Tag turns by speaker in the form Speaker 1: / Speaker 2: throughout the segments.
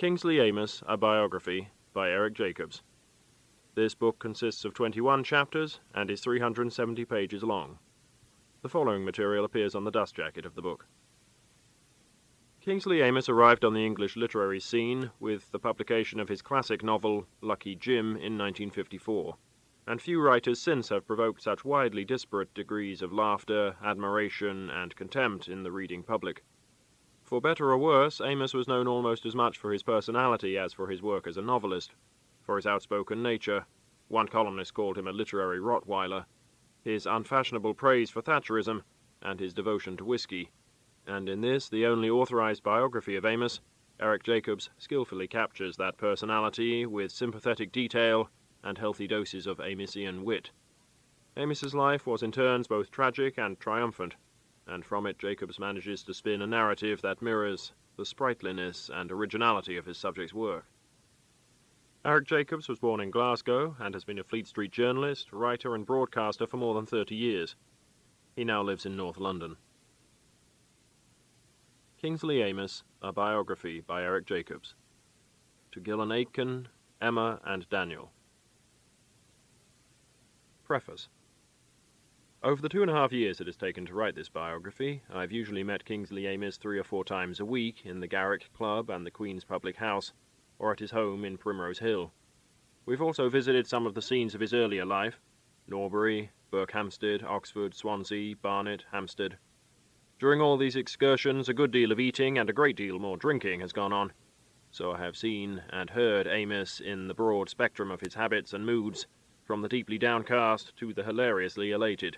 Speaker 1: Kingsley Amos, A Biography, by Eric Jacobs. This book consists of 21 chapters and is 370 pages long. The following material appears on the dust jacket of the book. Kingsley Amos arrived on the English literary scene with the publication of his classic novel, Lucky Jim, in 1954, and few writers since have provoked such widely disparate degrees of laughter, admiration, and contempt in the reading public. For better or worse, Amos was known almost as much for his personality as for his work as a novelist, for his outspoken nature. One columnist called him a literary Rottweiler, his unfashionable praise for Thatcherism, and his devotion to whiskey. And in this, the only authorized biography of Amos, Eric Jacobs skillfully captures that personality with sympathetic detail and healthy doses of Amosian wit. Amos's life was in turns both tragic and triumphant, and from it Jacobs manages to spin a narrative that mirrors the sprightliness and originality of his subject's work. Eric Jacobs was born in Glasgow and has been a Fleet Street journalist, writer and broadcaster for more than 30 years. He now lives in North London. Kingsley Amos, A Biography by Eric Jacobs. To Gillen Aitken, Emma and Daniel. Preface. Over the 2.5 years it has taken to write this biography, I've usually met Kingsley Amos 3 or 4 times a week in the Garrick Club and the Queen's Public House, or at his home in Primrose Hill. We've also visited some of the scenes of his earlier life: Norbury, Berkhamsted, Oxford, Swansea, Barnet, Hampstead. During all these excursions a good deal of eating and a great deal more drinking has gone on, so I have seen and heard Amos in the broad spectrum of his habits and moods, from the deeply downcast to the hilariously elated.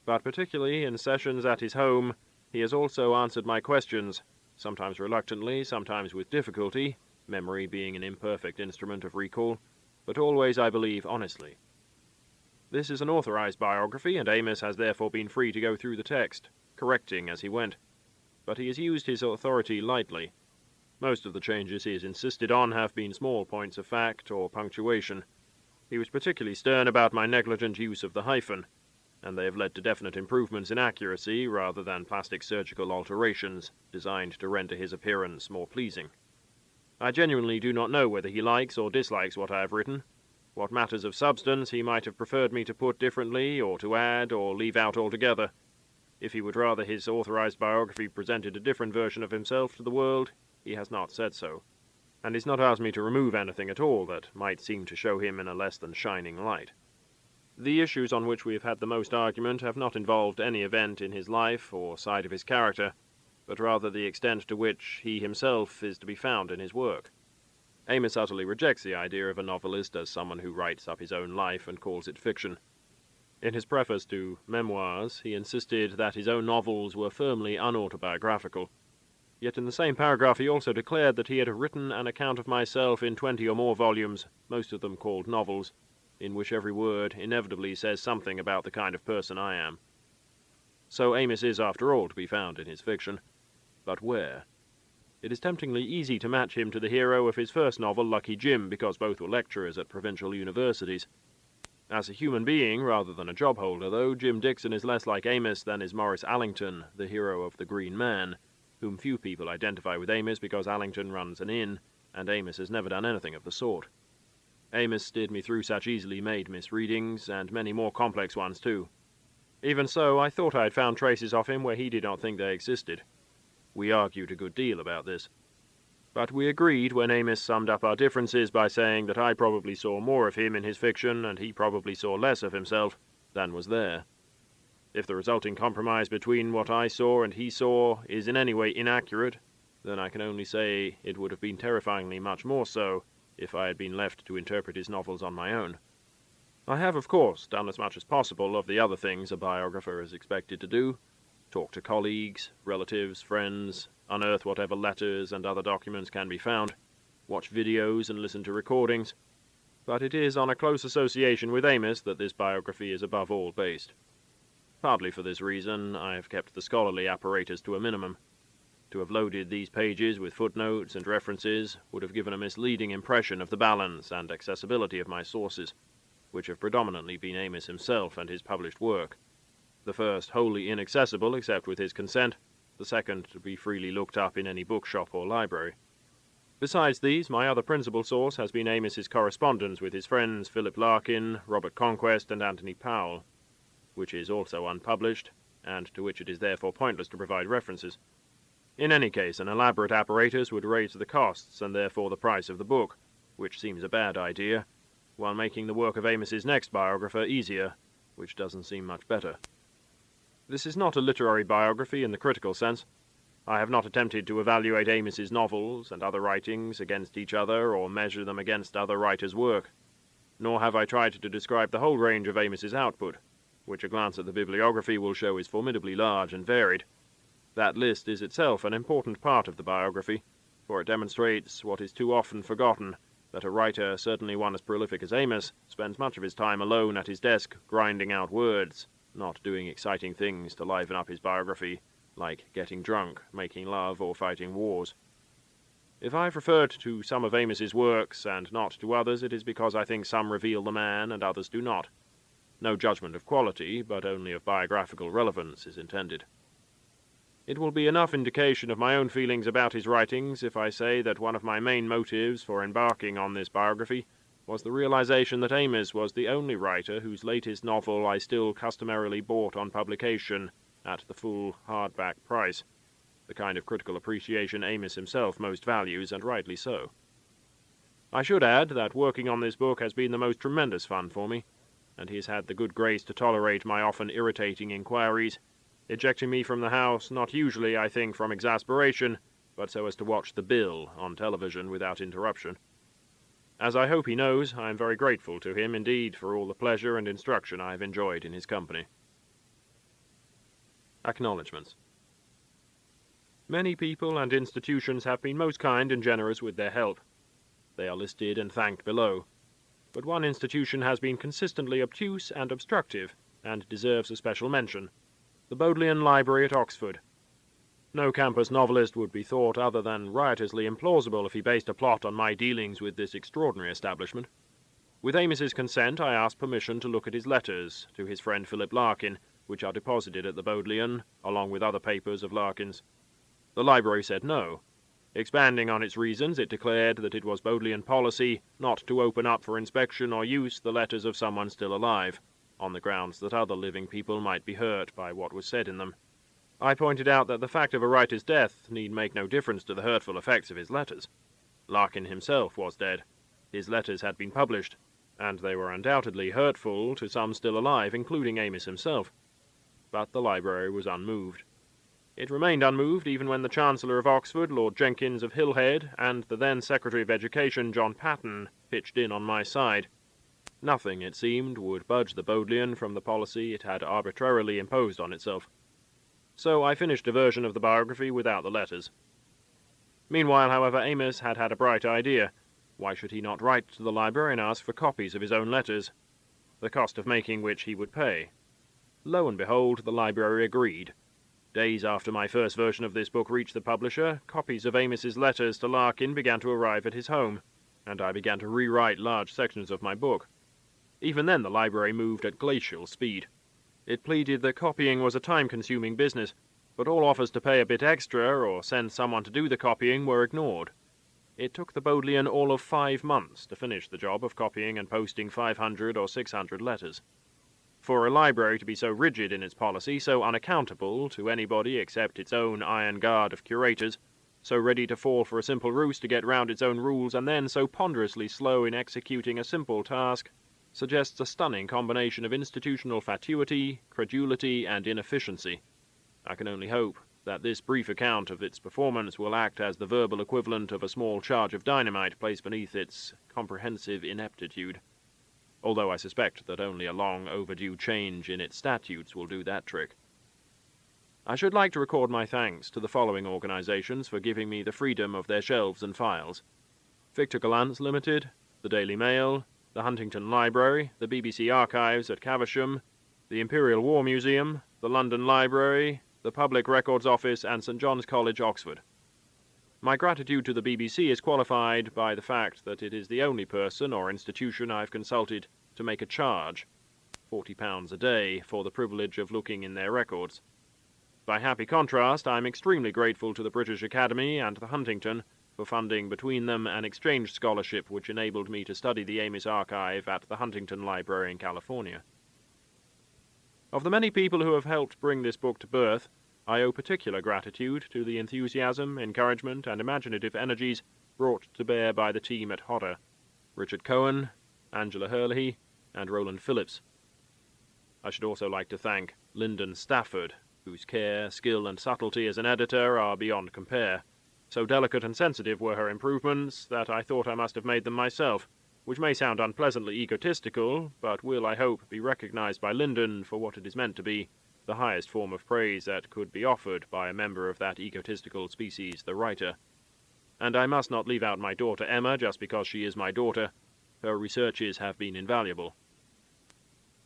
Speaker 1: But particularly in sessions at his home, he has also answered my questions, sometimes reluctantly, sometimes with difficulty, memory being an imperfect instrument of recall, but always, I believe, honestly. This is an authorized biography, and Amos has therefore been free to go through the text, correcting as he went. But he has used his authority lightly. Most of the changes he has insisted on have been small points of fact or punctuation. He was particularly stern about my negligent use of the hyphen, and they have led to definite improvements in accuracy rather than plastic surgical alterations designed to render his appearance more pleasing. I genuinely do not know whether he likes or dislikes what I have written. What matters of substance he might have preferred me to put differently, or to add, or leave out altogether. If he would rather his authorized biography presented a different version of himself to the world, he has not said so, and he's not asked me to remove anything at all that might seem to show him in a less than shining light. The issues on which we have had the most argument have not involved any event in his life or side of his character, but rather the extent to which he himself is to be found in his work. Amos utterly rejects the idea of a novelist as someone who writes up his own life and calls it fiction. In his preface to Memoirs, he insisted that his own novels were firmly unautobiographical. Yet in the same paragraph he also declared that he had written an account of myself in 20 or more volumes, most of them called novels, in which every word inevitably says something about the kind of person I am. So Amos is, after all, to be found in his fiction. But where? It is temptingly easy to match him to the hero of his first novel, Lucky Jim, because both were lecturers at provincial universities. As a human being, rather than a job holder, though, Jim Dixon is less like Amos than is Maurice Allington, the hero of The Green Man, whom few people identify with Amos because Allington runs an inn, and Amos has never done anything of the sort. Amos steered me through such easily made misreadings, and many more complex ones too. Even so, I thought I had found traces of him where he did not think they existed. We argued a good deal about this. But we agreed when Amos summed up our differences by saying that I probably saw more of him in his fiction, and he probably saw less of himself, than was there. If the resulting compromise between what I saw and he saw is in any way inaccurate, then I can only say it would have been terrifyingly much more so if I had been left to interpret his novels on my own. I have, of course, done as much as possible of the other things a biographer is expected to do: talk to colleagues, relatives, friends, unearth whatever letters and other documents can be found, watch videos and listen to recordings. But it is on a close association with Amos that this biography is above all based. Partly for this reason, I have kept the scholarly apparatus to a minimum. To have loaded these pages with footnotes and references would have given a misleading impression of the balance and accessibility of my sources, which have predominantly been Amos himself and his published work. The first wholly inaccessible except with his consent, the second to be freely looked up in any bookshop or library. Besides these, my other principal source has been Amos's correspondence with his friends Philip Larkin, Robert Conquest, and Anthony Powell, which is also unpublished, and to which it is therefore pointless to provide references. In any case, an elaborate apparatus would raise the costs and therefore the price of the book, which seems a bad idea, while making the work of Amos's next biographer easier, which doesn't seem much better. This is not a literary biography in the critical sense. I have not attempted to evaluate Amos's novels and other writings against each other or measure them against other writers' work, nor have I tried to describe the whole range of Amos's output, which a glance at the bibliography will show is formidably large and varied. That list is itself an important part of the biography, for it demonstrates what is too often forgotten, that a writer, certainly one as prolific as Amos, spends much of his time alone at his desk grinding out words, not doing exciting things to liven up his biography, like getting drunk, making love, or fighting wars. If I've referred to some of Amos's works and not to others, it is because I think some reveal the man and others do not. No judgment of quality, but only of biographical relevance, is intended. It will be enough indication of my own feelings about his writings if I say that one of my main motives for embarking on this biography was the realization that Amos was the only writer whose latest novel I still customarily bought on publication at the full hardback price, the kind of critical appreciation Amos himself most values, and rightly so. I should add that working on this book has been the most tremendous fun for me, and he has had the good grace to tolerate my often irritating inquiries, ejecting me from the house, not usually, I think, from exasperation, but so as to watch the bill on television without interruption. As I hope he knows, I am very grateful to him indeed for all the pleasure and instruction I have enjoyed in his company. Acknowledgements. Many people and institutions have been most kind and generous with their help. They are listed and thanked below. But one institution has been consistently obtuse and obstructive, and deserves a special mention: the Bodleian Library at Oxford. No campus novelist would be thought other than riotously implausible if he based a plot on my dealings with this extraordinary establishment. With Amos's consent, I asked permission to look at his letters to his friend Philip Larkin, which are deposited at the Bodleian, along with other papers of Larkin's. The library said no. Expanding on its reasons, it declared that it was Bodleian policy not to open up for inspection or use the letters of someone still alive, on the grounds that other living people might be hurt by what was said in them. I pointed out that the fact of a writer's death need make no difference to the hurtful effects of his letters. Larkin himself was dead. His letters had been published, and they were undoubtedly hurtful to some still alive, including Amos himself. But the library was unmoved. It remained unmoved even when the Chancellor of Oxford, Lord Jenkins of Hillhead, and the then Secretary of Education, John Patten, pitched in on my side. Nothing, it seemed, would budge the Bodleian from the policy it had arbitrarily imposed on itself. So I finished a version of the biography without the letters. Meanwhile, however, Amos had had a bright idea. Why should he not write to the library and ask for copies of his own letters, the cost of making which he would pay? Lo and behold, the library agreed. Days after my first version of this book reached the publisher, copies of Amos's letters to Larkin began to arrive at his home, and I began to rewrite large sections of my book. Even then the library moved at glacial speed. It pleaded that copying was a time-consuming business, but all offers to pay a bit extra or send someone to do the copying were ignored. It took the Bodleian all of 5 months to finish the job of copying and posting 500 or 600 letters. For a library to be so rigid in its policy, so unaccountable to anybody except its own iron guard of curators, so ready to fall for a simple ruse to get round its own rules, and then so ponderously slow in executing a simple task, suggests a stunning combination of institutional fatuity, credulity, and inefficiency. I can only hope that this brief account of its performance will act as the verbal equivalent of a small charge of dynamite placed beneath its comprehensive ineptitude, although I suspect that only a long overdue change in its statutes will do that trick. I should like to record my thanks to the following organizations for giving me the freedom of their shelves and files: Victor Gallant's Limited, the Daily Mail, the Huntington Library, the BBC Archives at Caversham, the Imperial War Museum, the London Library, the Public Records Office, and St John's College, Oxford. My gratitude to the BBC is qualified by the fact that it is the only person or institution I have consulted to make a charge, £40 a day, for the privilege of looking in their records. By happy contrast, I am extremely grateful to the British Academy and the Huntington for funding between them an exchange scholarship which enabled me to study the Amis archive at the Huntington Library in California. Of the many people who have helped bring this book to birth, I owe particular gratitude to the enthusiasm, encouragement, and imaginative energies brought to bear by the team at Hodder: Richard Cohen, Angela Hurley, and Roland Phillips. I should also like to thank Lyndon Stafford, whose care, skill, and subtlety as an editor are beyond compare. So delicate and sensitive were her improvements that I thought I must have made them myself, which may sound unpleasantly egotistical, but will, I hope, be recognized by Lyndon for what it is meant to be, the highest form of praise that could be offered by a member of that egotistical species, the writer. And I must not leave out my daughter Emma just because she is my daughter. Her researches have been invaluable.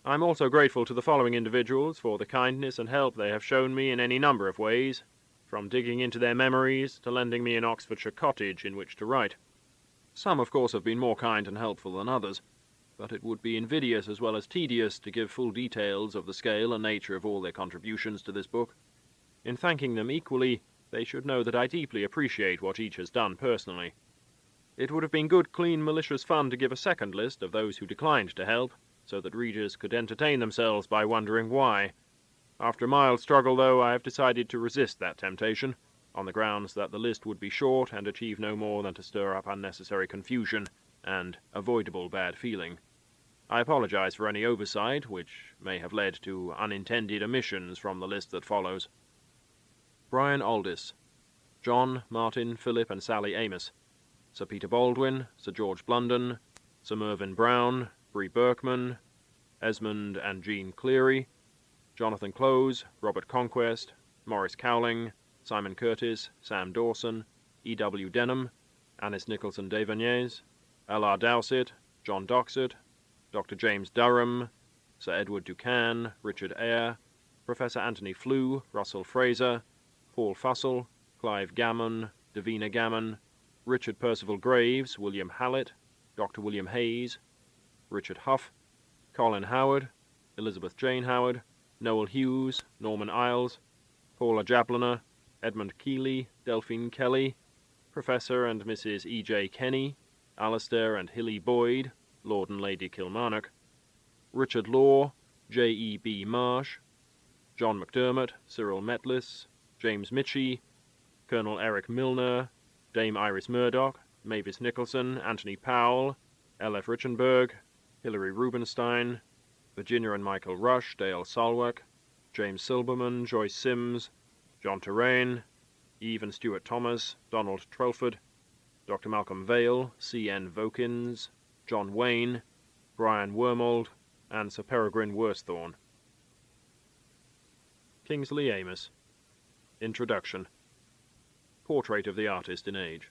Speaker 1: I'm also grateful to the following individuals for the kindness and help they have shown me in any number of ways, from digging into their memories to lending me an Oxfordshire cottage in which to write. Some, of course, have been more kind and helpful than others, but it would be invidious as well as tedious to give full details of the scale and nature of all their contributions to this book. In thanking them equally, they should know that I deeply appreciate what each has done personally. It would have been good, clean, malicious fun to give a second list of those who declined to help, so that readers could entertain themselves by wondering why. After a mild struggle, though, I have decided to resist that temptation, on the grounds that the list would be short and achieve no more than to stir up unnecessary confusion and avoidable bad feeling. I apologize for any oversight which may have led to unintended omissions from the list that follows. Brian Aldis, John, Martin, Philip, and Sally Amos, Sir Peter Baldwin, Sir George Blunden, Sir Mervyn Brown, Bree Berkman, Esmond and Jean Cleary, Jonathan Close, Robert Conquest, Maurice Cowling, Simon Curtis, Sam Dawson, E.W. Denham, Annis Nicholson Devanez, L.R. Dowsett, John Doxett, Dr. James Durham, Sir Edward Ducan, Richard Eyre, Professor Anthony Flew, Russell Fraser, Paul Fussell, Clive Gammon, Davina Gammon, Richard Percival Graves, William Hallett, Dr. William Hayes, Richard Huff, Colin Howard, Elizabeth Jane Howard, Noel Hughes, Norman Isles, Paula Jabliner, Edmund Keeley, Delphine Kelly, Professor and Mrs. E.J. Kenny, Alistair and Hilly Boyd, Lord and Lady Kilmarnock, Richard Law, J.E.B. Marsh, John McDermott, Cyril Metlis, James Mitchie, Colonel Eric Milner, Dame Iris Murdoch, Mavis Nicholson, Anthony Powell, L.F. Richenberg, Hilary Rubenstein, Virginia and Michael Rush, Dale Solwak, James Silberman, Joyce Sims, John Terrain, Eve and Stuart Thomas, Donald Trelford, Dr. Malcolm Vale, C.N. Vokins, John Wayne, Brian Wormold, and Sir Peregrine Worsthorne. Kingsley Amis. Introduction. Portrait of the artist in age.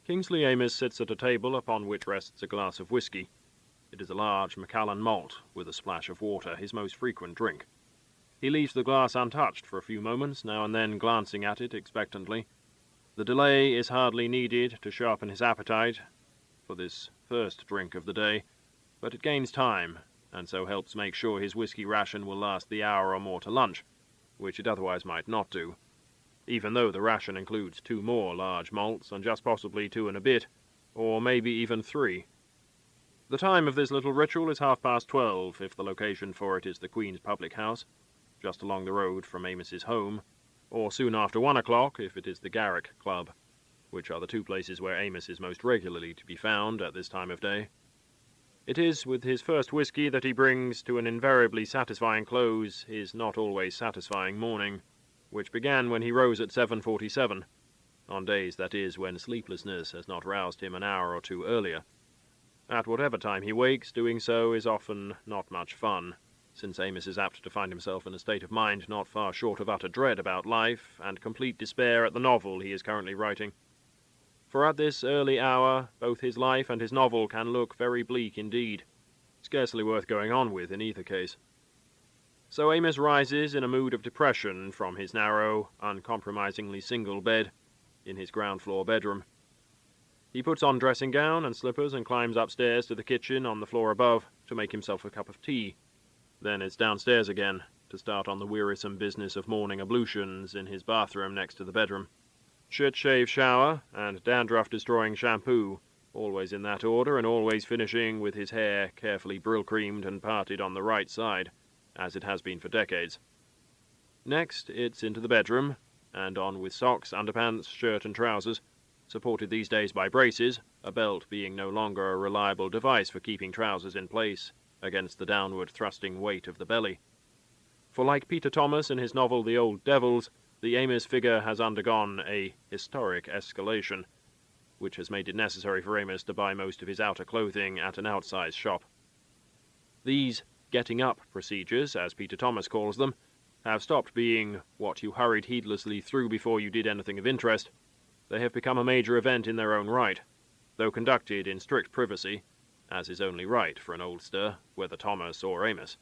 Speaker 1: Kingsley Amis sits at a table upon which rests a glass of whisky. It is a large Macallan malt, with a splash of water, his most frequent drink. He leaves the glass untouched for a few moments, now and then glancing at it expectantly. The delay is hardly needed to sharpen his appetite for this first drink of the day, but it gains time, and so helps make sure his whisky ration will last the hour or more to lunch, which it otherwise might not do, even though the ration includes 2 more large malts, and just possibly 2 and a bit, or maybe even 3. The time of this little ritual is 12:30, if the location for it is the Queen's public house, just along the road from Amis's home, or soon after 1 o'clock, if it is the Garrick Club, which are the 2 places where Amis is most regularly to be found at this time of day. It is with his first whisky that he brings to an invariably satisfying close his not always satisfying morning, which began when he rose at 7:47, on days, that is, when sleeplessness has not roused him an hour or 2 earlier. At whatever time he wakes, doing so is often not much fun, since Amis is apt to find himself in a state of mind not far short of utter dread about life, and complete despair at the novel he is currently writing. For at this early hour, both his life and his novel can look very bleak indeed, scarcely worth going on with in either case. So Amis rises in a mood of depression from his narrow, uncompromisingly single bed in his ground-floor bedroom. He puts on dressing-gown and slippers and climbs upstairs to the kitchen on the floor above to make himself a cup of tea. Then is downstairs again to start on the wearisome business of morning ablutions in his bathroom next to the bedroom. shit-shave shower, and dandruff-destroying shampoo, always in that order, and always finishing with his hair carefully brill-creamed and parted on the right side, as it has been for decades. Next, it's into the bedroom, and on with socks, underpants, shirt and trousers, supported these days by braces, a belt being no longer a reliable device for keeping trousers in place against the downward thrusting weight of the belly. For like Peter Thomas in his novel The Old Devils, the Amos figure has undergone a historic escalation, which has made it necessary for Amos to buy most of his outer clothing at an outsized shop. These getting-up procedures, as Peter Thomas calls them, have stopped being what you hurried heedlessly through before you did anything of interest. They have become a major event in their own right, though conducted in strict privacy, as is only right for an oldster, whether Thomas or Amos.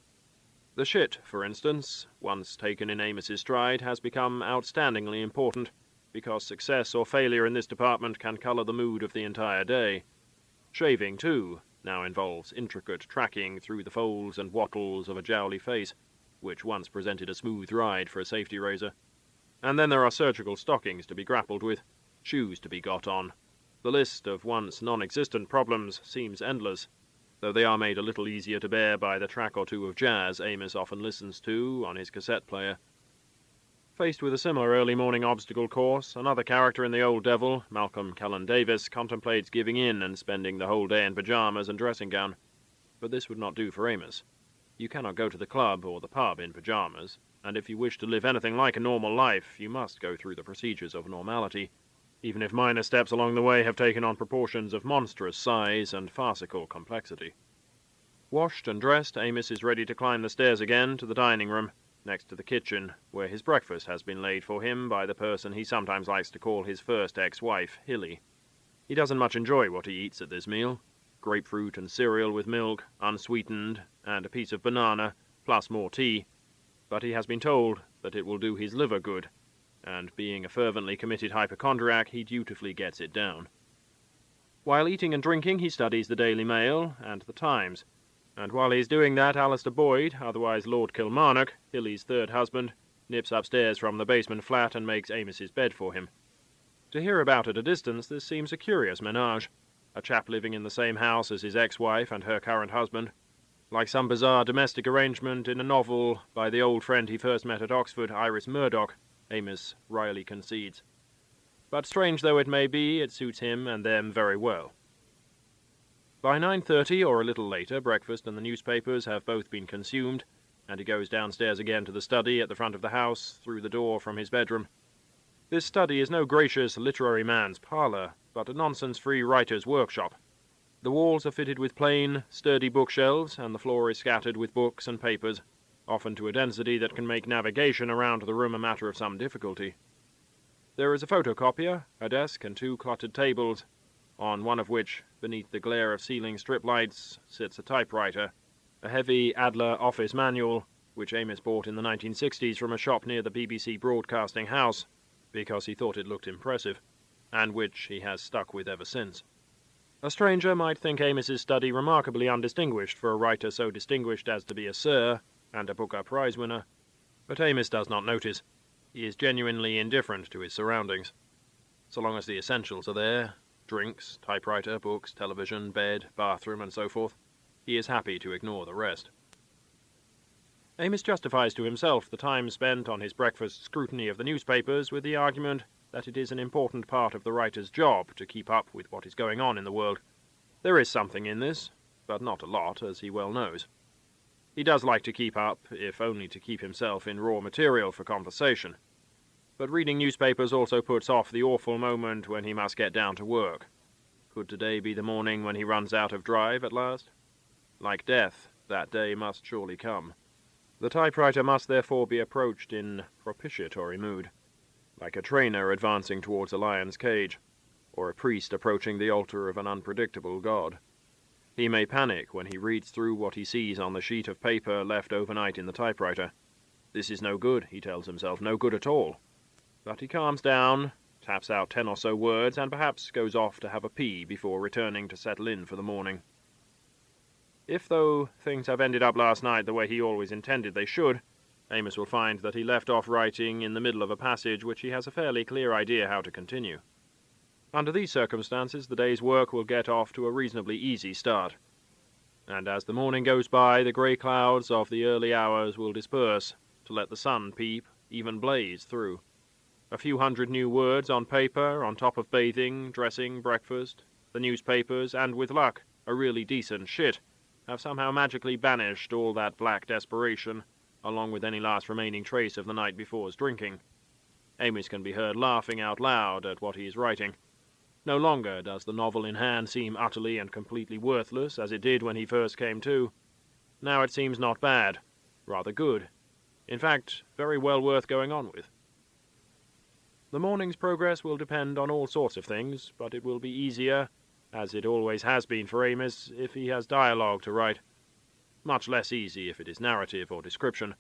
Speaker 1: The shit, for instance, once taken in Amos's stride, has become outstandingly important, because success or failure in this department can colour the mood of the entire day. Shaving, too, now involves intricate tracking through the folds and wattles of a jowly face, which once presented a smooth ride for a safety razor. And then there are surgical stockings to be grappled with, shoes to be got on. The list of once non-existent problems seems endless, though they are made a little easier to bear by the track or two of jazz Amos often listens to on his cassette player. Faced with a similar early morning obstacle course, another character in The Old Devil, Malcolm Callan Davis, contemplates giving in and spending the whole day in pyjamas and dressing gown. But this would not do for Amos. You cannot go to the club or the pub in pyjamas, and if you wish to live anything like a normal life, you must go through the procedures of normality, even if minor steps along the way have taken on proportions of monstrous size and farcical complexity. Washed and dressed, Amos is ready to climb the stairs again to the dining room, next to the kitchen, where his breakfast has been laid for him by the person he sometimes likes to call his first ex-wife, Hilly. He doesn't much enjoy what he eats at this meal. Grapefruit and cereal with milk, unsweetened, and a piece of banana, plus more tea, but he has been told that it will do his liver good, and being a fervently committed hypochondriac, he dutifully gets it down. While eating and drinking, he studies the Daily Mail and the Times, and while he is doing that, Alistair Boyd, otherwise Lord Kilmarnock, Hilly's third husband, nips upstairs from the basement flat and makes Amos's bed for him. To hear about at a distance, this seems a curious menage, a chap living in the same house as his ex-wife and her current husband, like some bizarre domestic arrangement in a novel by the old friend he first met at Oxford, Iris Murdoch, Amos wryly concedes. But strange though it may be, it suits him and them very well. By 9:30 or a little later, breakfast and the newspapers have both been consumed, and he goes downstairs again to the study at the front of the house, through the door from his bedroom. This study is no gracious literary man's parlour, but a nonsense-free writer's workshop. The walls are fitted with plain, sturdy bookshelves, and the floor is scattered with books and papers, often to a density that can make navigation around the room a matter of some difficulty. There is a photocopier, a desk, and two cluttered tables, on one of which, beneath the glare of ceiling strip lights, sits a typewriter, a heavy Adler office manual, which Amos bought in the 1960s from a shop near the BBC Broadcasting House, because he thought it looked impressive, and which he has stuck with ever since. A stranger might think Amos's study remarkably undistinguished for a writer so distinguished as to be a Sir and a Booker Prize winner, but Amos does not notice. He is genuinely indifferent to his surroundings. So long as the essentials are there, drinks, typewriter, books, television, bed, bathroom, and so forth, he is happy to ignore the rest. Amos justifies to himself the time spent on his breakfast scrutiny of the newspapers with the argument that it is an important part of the writer's job to keep up with what is going on in the world. There is something in this, but not a lot, as he well knows. He does like to keep up, if only to keep himself in raw material for conversation. But reading newspapers also puts off the awful moment when he must get down to work. Could today be the morning when he runs out of drive at last? Like death, that day must surely come. The typewriter must therefore be approached in propitiatory mood, like a trainer advancing towards a lion's cage, or a priest approaching the altar of an unpredictable god. He may panic when he reads through what he sees on the sheet of paper left overnight in the typewriter. This is no good, he tells himself, no good at all. But he calms down, taps out 10 or so words, and perhaps goes off to have a pee before returning to settle in for the morning. If, though, things have ended up last night the way he always intended they should, Amos will find that he left off writing in the middle of a passage which he has a fairly clear idea how to continue. Under these circumstances, the day's work will get off to a reasonably easy start. And as the morning goes by, the grey clouds of the early hours will disperse, to let the sun peep, even blaze, through. A few hundred new words on paper, on top of bathing, dressing, breakfast, the newspapers, and with luck, a really decent shit, have somehow magically banished all that black desperation, along with any last remaining trace of the night before's drinking. Amos can be heard laughing out loud at what he is writing. No longer does the novel in hand seem utterly and completely worthless, as it did when he first came to. Now it seems not bad, rather good. In fact, very well worth going on with. The morning's progress will depend on all sorts of things, but it will be easier, as it always has been for Amos, if he has dialogue to write. Much less easy if it is narrative or description.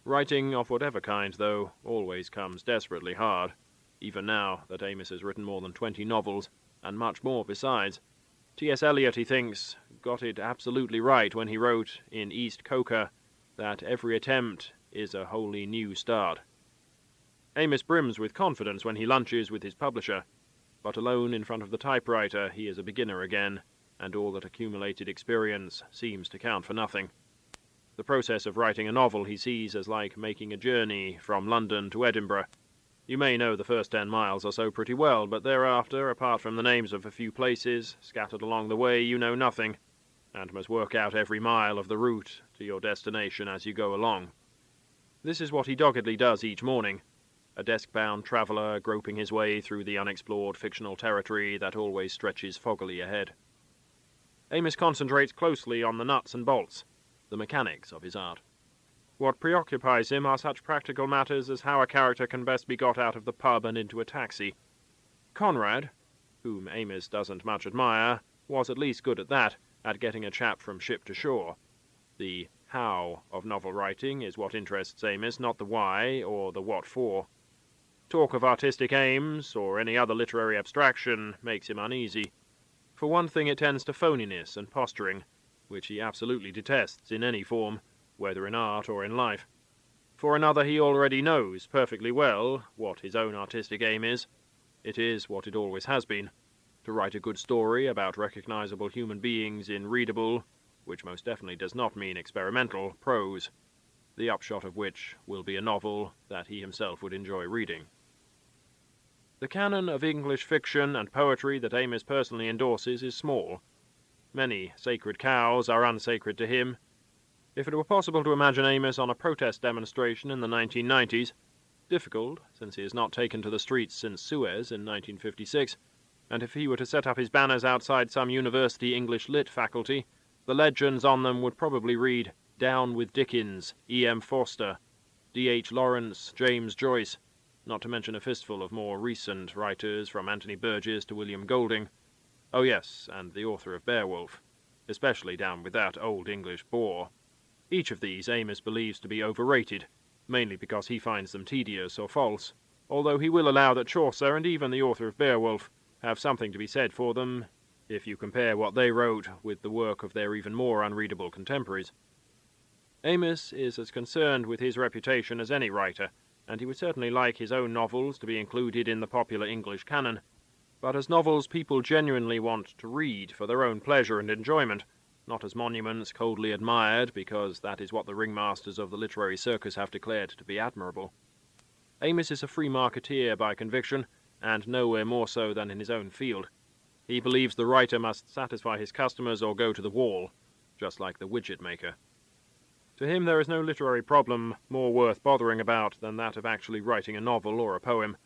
Speaker 1: Writing of whatever kind, though, always comes desperately hard, even now that Amos has written more than 20 novels, and much more besides. T.S. Eliot, he thinks, got it absolutely right when he wrote in East Coker that every attempt is a wholly new start. Amos brims with confidence when he lunches with his publisher, but alone in front of the typewriter he is a beginner again, and all that accumulated experience seems to count for nothing. The process of writing a novel he sees as like making a journey from London to Edinburgh. You may know the first 10 miles or so pretty well, but thereafter, apart from the names of a few places scattered along the way, you know nothing, and must work out every mile of the route to your destination as you go along. This is what he doggedly does each morning, a desk-bound traveller groping his way through the unexplored fictional territory that always stretches foggily ahead. Amos concentrates closely on the nuts and bolts, the mechanics of his art. What preoccupies him are such practical matters as how a character can best be got out of the pub and into a taxi. Conrad, whom Amos doesn't much admire, was at least good at that, at getting a chap from ship to shore. The how of novel writing is what interests Amos, not the why or the what for. Talk of artistic aims, or any other literary abstraction, makes him uneasy. For one thing, it tends to phoniness and posturing, which he absolutely detests in any form, whether in art or in life. For another, he already knows perfectly well what his own artistic aim is. It is what it always has been, to write a good story about recognizable human beings in readable, which most definitely does not mean experimental, prose, the upshot of which will be a novel that he himself would enjoy reading. The canon of English fiction and poetry that Amos personally endorses is small. Many sacred cows are unsacred to him. If it were possible to imagine Amos on a protest demonstration in the 1990s, difficult, since he has not taken to the streets since Suez in 1956, and if he were to set up his banners outside some university English lit faculty, the legends on them would probably read, "Down with Dickens, E.M. Forster, D.H. Lawrence, James Joyce," not to mention a fistful of more recent writers from Anthony Burgess to William Golding. Oh yes, and the author of Beowulf, especially down with that old English bore. Each of these Amos believes to be overrated, mainly because he finds them tedious or false, although he will allow that Chaucer and even the author of Beowulf have something to be said for them, if you compare what they wrote with the work of their even more unreadable contemporaries. Amos is as concerned with his reputation as any writer, and he would certainly like his own novels to be included in the popular English canon, but as novels people genuinely want to read for their own pleasure and enjoyment, not as monuments coldly admired because that is what the ringmasters of the literary circus have declared to be admirable. Amos is a free marketeer by conviction, and nowhere more so than in his own field. He believes the writer must satisfy his customers or go to the wall, just like the widget maker. To him there is no literary problem more worth bothering about than that of actually writing a novel or a poem.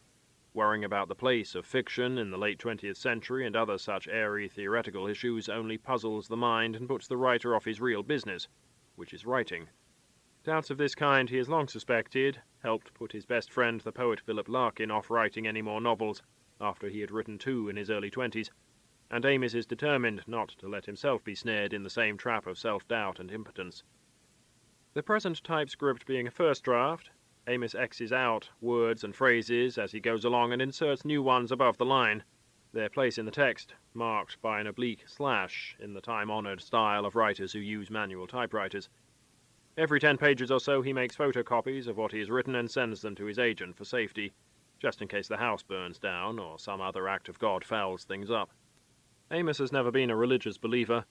Speaker 1: Worrying about the place of fiction in the late 20th century and other such airy theoretical issues only puzzles the mind and puts the writer off his real business, which is writing. Doubts of this kind he has long suspected helped put his best friend the poet Philip Larkin off writing any more novels after he had written 2 in his early 20s, and Amos is determined not to let himself be snared in the same trap of self-doubt and impotence. The present typescript being a first draft, Amos X's out words and phrases as he goes along and inserts new ones above the line, their place in the text marked by an oblique slash in the time-honored style of writers who use manual typewriters. Every 10 pages or so he makes photocopies of what he has written and sends them to his agent for safety, just in case the house burns down or some other act of God fouls things up. Amos has never been a religious believer,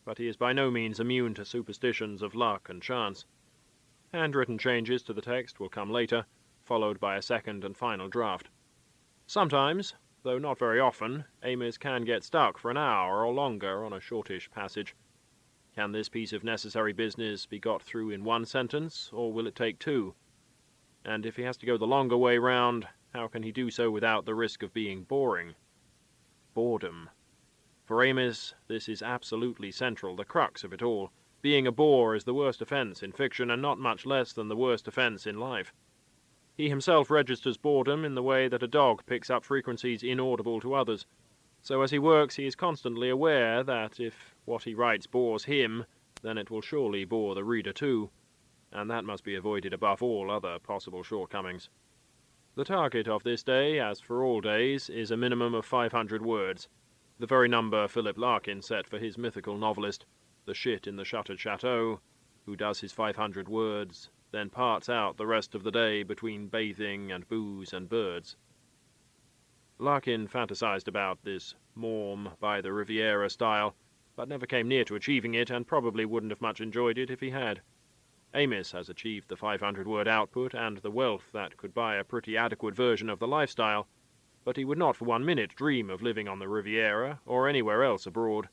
Speaker 1: but he is by no means immune to superstitions of luck and chance. Handwritten changes to the text will come later, followed by a second and final draft. Sometimes, though not very often, Amos can get stuck for an hour or longer on a shortish passage. Can this piece of necessary business be got through in one sentence, or will it take two? And if he has to go the longer way round, how can he do so without the risk of being boring? Boredom. For Amos, this is absolutely central, the crux of it all. Being a bore is the worst offence in fiction, and not much less than the worst offence in life. He himself registers boredom in the way that a dog picks up frequencies inaudible to others. So as he works, he is constantly aware that if what he writes bores him, then it will surely bore the reader too, and that must be avoided above all other possible shortcomings. The target of this day, as for all days, is a minimum of 500 words, the very number Philip Larkin set for his mythical novelist, the shit in the shuttered chateau, who does his 500 words, then parts out the rest of the day between bathing and booze and birds. Larkin fantasized about this Morm by the Riviera style, but never came near to achieving it, and probably wouldn't have much enjoyed it if he had. Amos has achieved the 500-word output and the wealth that could buy a pretty adequate version of the lifestyle, but he would not for 1 minute dream of living on the Riviera or anywhere else abroad,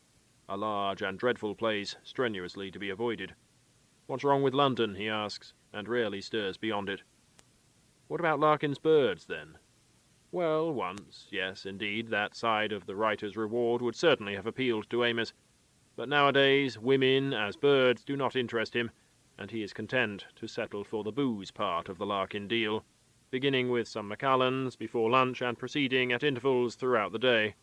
Speaker 1: a large and dreadful place strenuously to be avoided. What's wrong with London, he asks, and rarely stirs beyond it. What about Larkin's birds, then? Well, once, yes, indeed, that side of the writer's reward would certainly have appealed to Amos, but nowadays women as birds do not interest him, and he is content to settle for the booze part of the Larkin deal, beginning with some Macallans before lunch and proceeding at intervals throughout the day.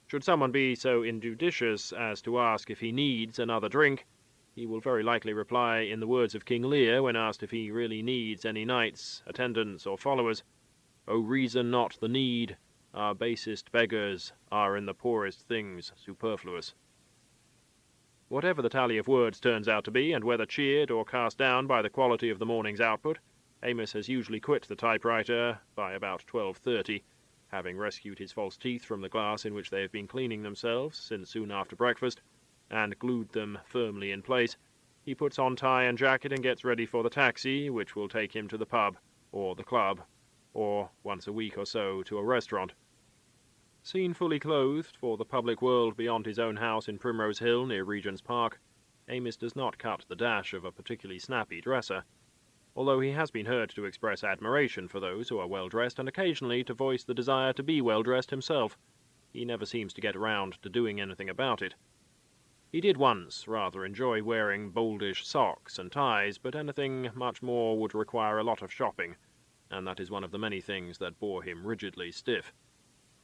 Speaker 1: Should someone be so injudicious as to ask if he needs another drink, he will very likely reply in the words of King Lear when asked if he really needs any knights, attendants, or followers, "O reason not the need, our basest beggars are in the poorest things superfluous." Whatever the tally of words turns out to be, and whether cheered or cast down by the quality of the morning's output, Amos has usually quit the typewriter by about 12:30, having rescued his false teeth from the glass in which they have been cleaning themselves since soon after breakfast, and glued them firmly in place. He puts on tie and jacket and gets ready for the taxi, which will take him to the pub, or the club, or once a week or so to a restaurant. Seen fully clothed for the public world beyond his own house in Primrose Hill near Regent's Park, Amos does not cut the dash of a particularly snappy dresser, although he has been heard to express admiration for those who are well-dressed and occasionally to voice the desire to be well-dressed himself. He never seems to get round to doing anything about it. He did once rather enjoy wearing boldish socks and ties, but anything much more would require a lot of shopping, and that is one of the many things that bore him rigidly stiff.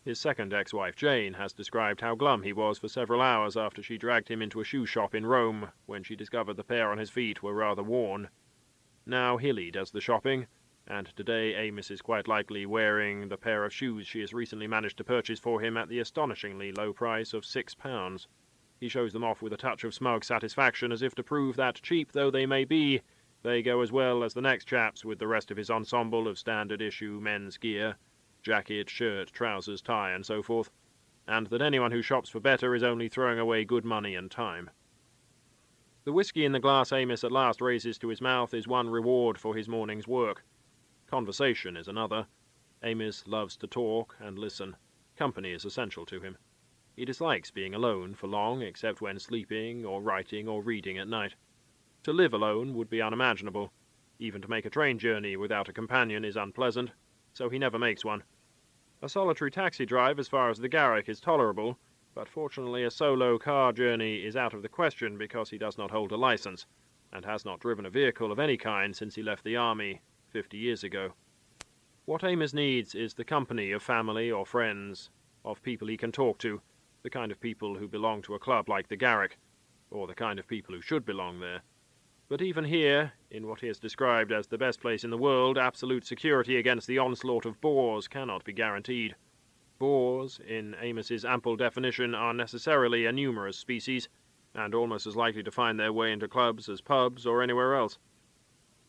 Speaker 1: His second ex-wife, Jane, has described how glum he was for several hours after she dragged him into a shoe shop in Rome, when she discovered the pair on his feet were rather worn. Now Hilly does the shopping, and today Amos is quite likely wearing the pair of shoes she has recently managed to purchase for him at the astonishingly low price of £6. He shows them off with a touch of smug satisfaction, as if to prove that, cheap though they may be, they go as well as the next chap's with the rest of his ensemble of standard-issue men's gear, jacket, shirt, trousers, tie, and so forth, and that anyone who shops for better is only throwing away good money and time. The whisky in the glass Amos at last raises to his mouth is one reward for his morning's work. Conversation is another. Amos loves to talk and listen. Company is essential to him. He dislikes being alone for long, except when sleeping or writing or reading at night. To live alone would be unimaginable. Even to make a train journey without a companion is unpleasant, so he never makes one. A solitary taxi drive as far as the Garrick is tolerable, but fortunately a solo car journey is out of the question because he does not hold a license, and has not driven a vehicle of any kind since he left the army 50 years ago. What Amos needs is the company of family or friends, of people he can talk to, the kind of people who belong to a club like the Garrick, or the kind of people who should belong there. But even here, in what he has described as the best place in the world, absolute security against the onslaught of bores cannot be guaranteed. Bores, in Amos's ample definition, are necessarily a numerous species, and almost as likely to find their way into clubs as pubs or anywhere else.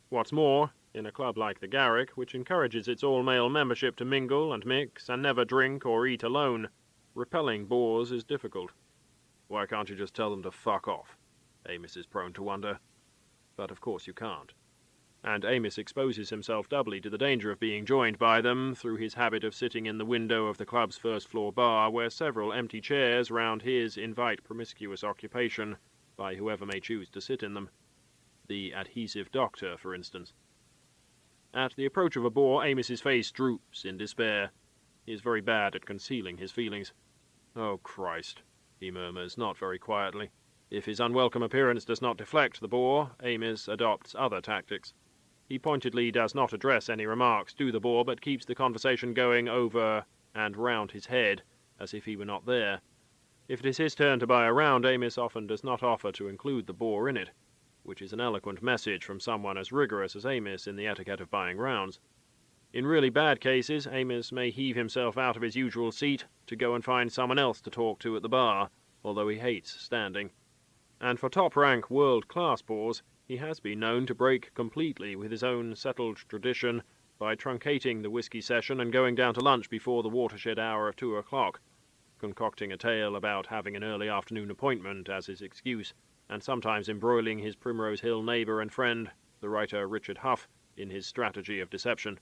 Speaker 1: What's more, in a club like the Garrick, which encourages its all-male membership to mingle and mix and never drink or eat alone, repelling bores is difficult. Why can't you just tell them to fuck off? Amos is prone to wonder. But of course you can't. And Amos exposes himself doubly to the danger of being joined by them through his habit of sitting in the window of the club's first-floor bar, where several empty chairs round his invite promiscuous occupation by whoever may choose to sit in them. The adhesive doctor, for instance. At the approach of a bore, Amos's face droops in despair. He is very bad at concealing his feelings. "Oh, Christ," he murmurs, not very quietly. If his unwelcome appearance does not deflect the bore, Amos adopts other tactics. He pointedly does not address any remarks to the bore, but keeps the conversation going over and round his head, as if he were not there. If it is his turn to buy a round, Amos often does not offer to include the bore in it, which is an eloquent message from someone as rigorous as Amos in the etiquette of buying rounds. In really bad cases, Amos may heave himself out of his usual seat to go and find someone else to talk to at the bar, although he hates standing. And for top-rank world-class bores, he has been known to break completely with his own settled tradition by truncating the whiskey session and going down to lunch before the watershed hour of 2 o'clock, concocting a tale about having an early afternoon appointment as his excuse, and sometimes embroiling his Primrose Hill neighbour and friend, the writer Richard Huff, in his strategy of deception.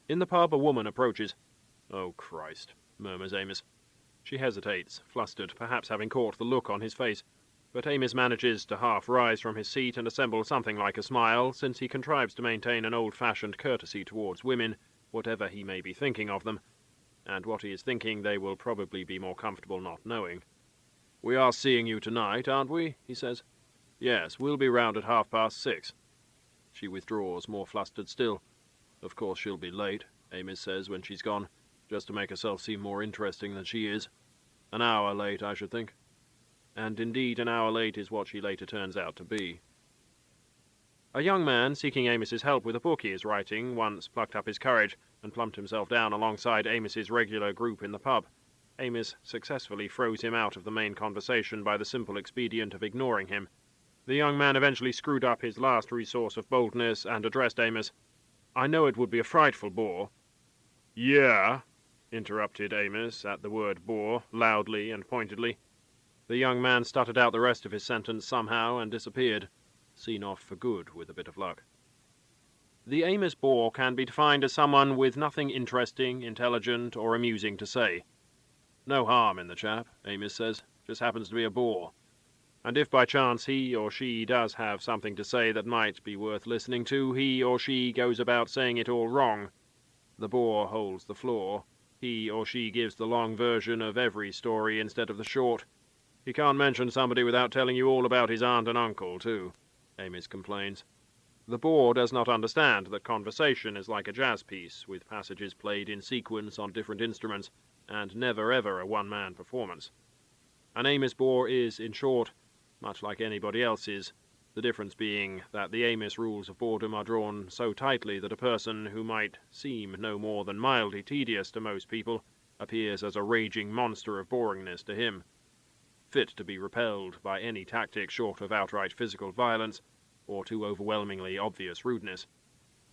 Speaker 1: In the pub a woman approaches. "Oh, Christ," murmurs Amos. She hesitates, flustered, perhaps having caught the look on his face, but Amos manages to half rise from his seat and assemble something like a smile, since he contrives to maintain an old-fashioned courtesy towards women, whatever he may be thinking of them, and what he is thinking they will probably be more comfortable not knowing. "We are seeing you tonight, aren't we?" he says. "Yes, we'll be round at 6:30. She withdraws, more flustered still. "Of course she'll be late," Amos says when she's gone, "just to make herself seem more interesting than she is. An hour late, I should think." And indeed an hour late is what she later turns out to be. A young man seeking Amos's help with a book he is writing once plucked up his courage and plumped himself down alongside Amos's regular group in the pub. Amos successfully froze him out of the main conversation by the simple expedient of ignoring him. The young man eventually screwed up his last resource of boldness and addressed Amos. "I know it would be a frightful bore." "Yeah," interrupted Amos at the word bore, loudly and pointedly. The young man stuttered out the rest of his sentence somehow and disappeared, seen off for good with a bit of luck. The Amos bore can be defined as someone with nothing interesting, intelligent, or amusing to say. No harm in the chap, Amos says, just happens to be a bore. And if by chance he or she does have something to say that might be worth listening to, he or she goes about saying it all wrong. The bore holds the floor. He or she gives the long version of every story instead of the short. He can't mention somebody without telling you all about his aunt and uncle, too, Amos complains. The bore does not understand that conversation is like a jazz piece, with passages played in sequence on different instruments, and never ever a one-man performance. An Amos bore is, in short, much like anybody else's, the difference being that the Amos rules of boredom are drawn so tightly that a person who might seem no more than mildly tedious to most people appears as a raging monster of boringness to him, fit to be repelled by any tactic short of outright physical violence or too overwhelmingly obvious rudeness.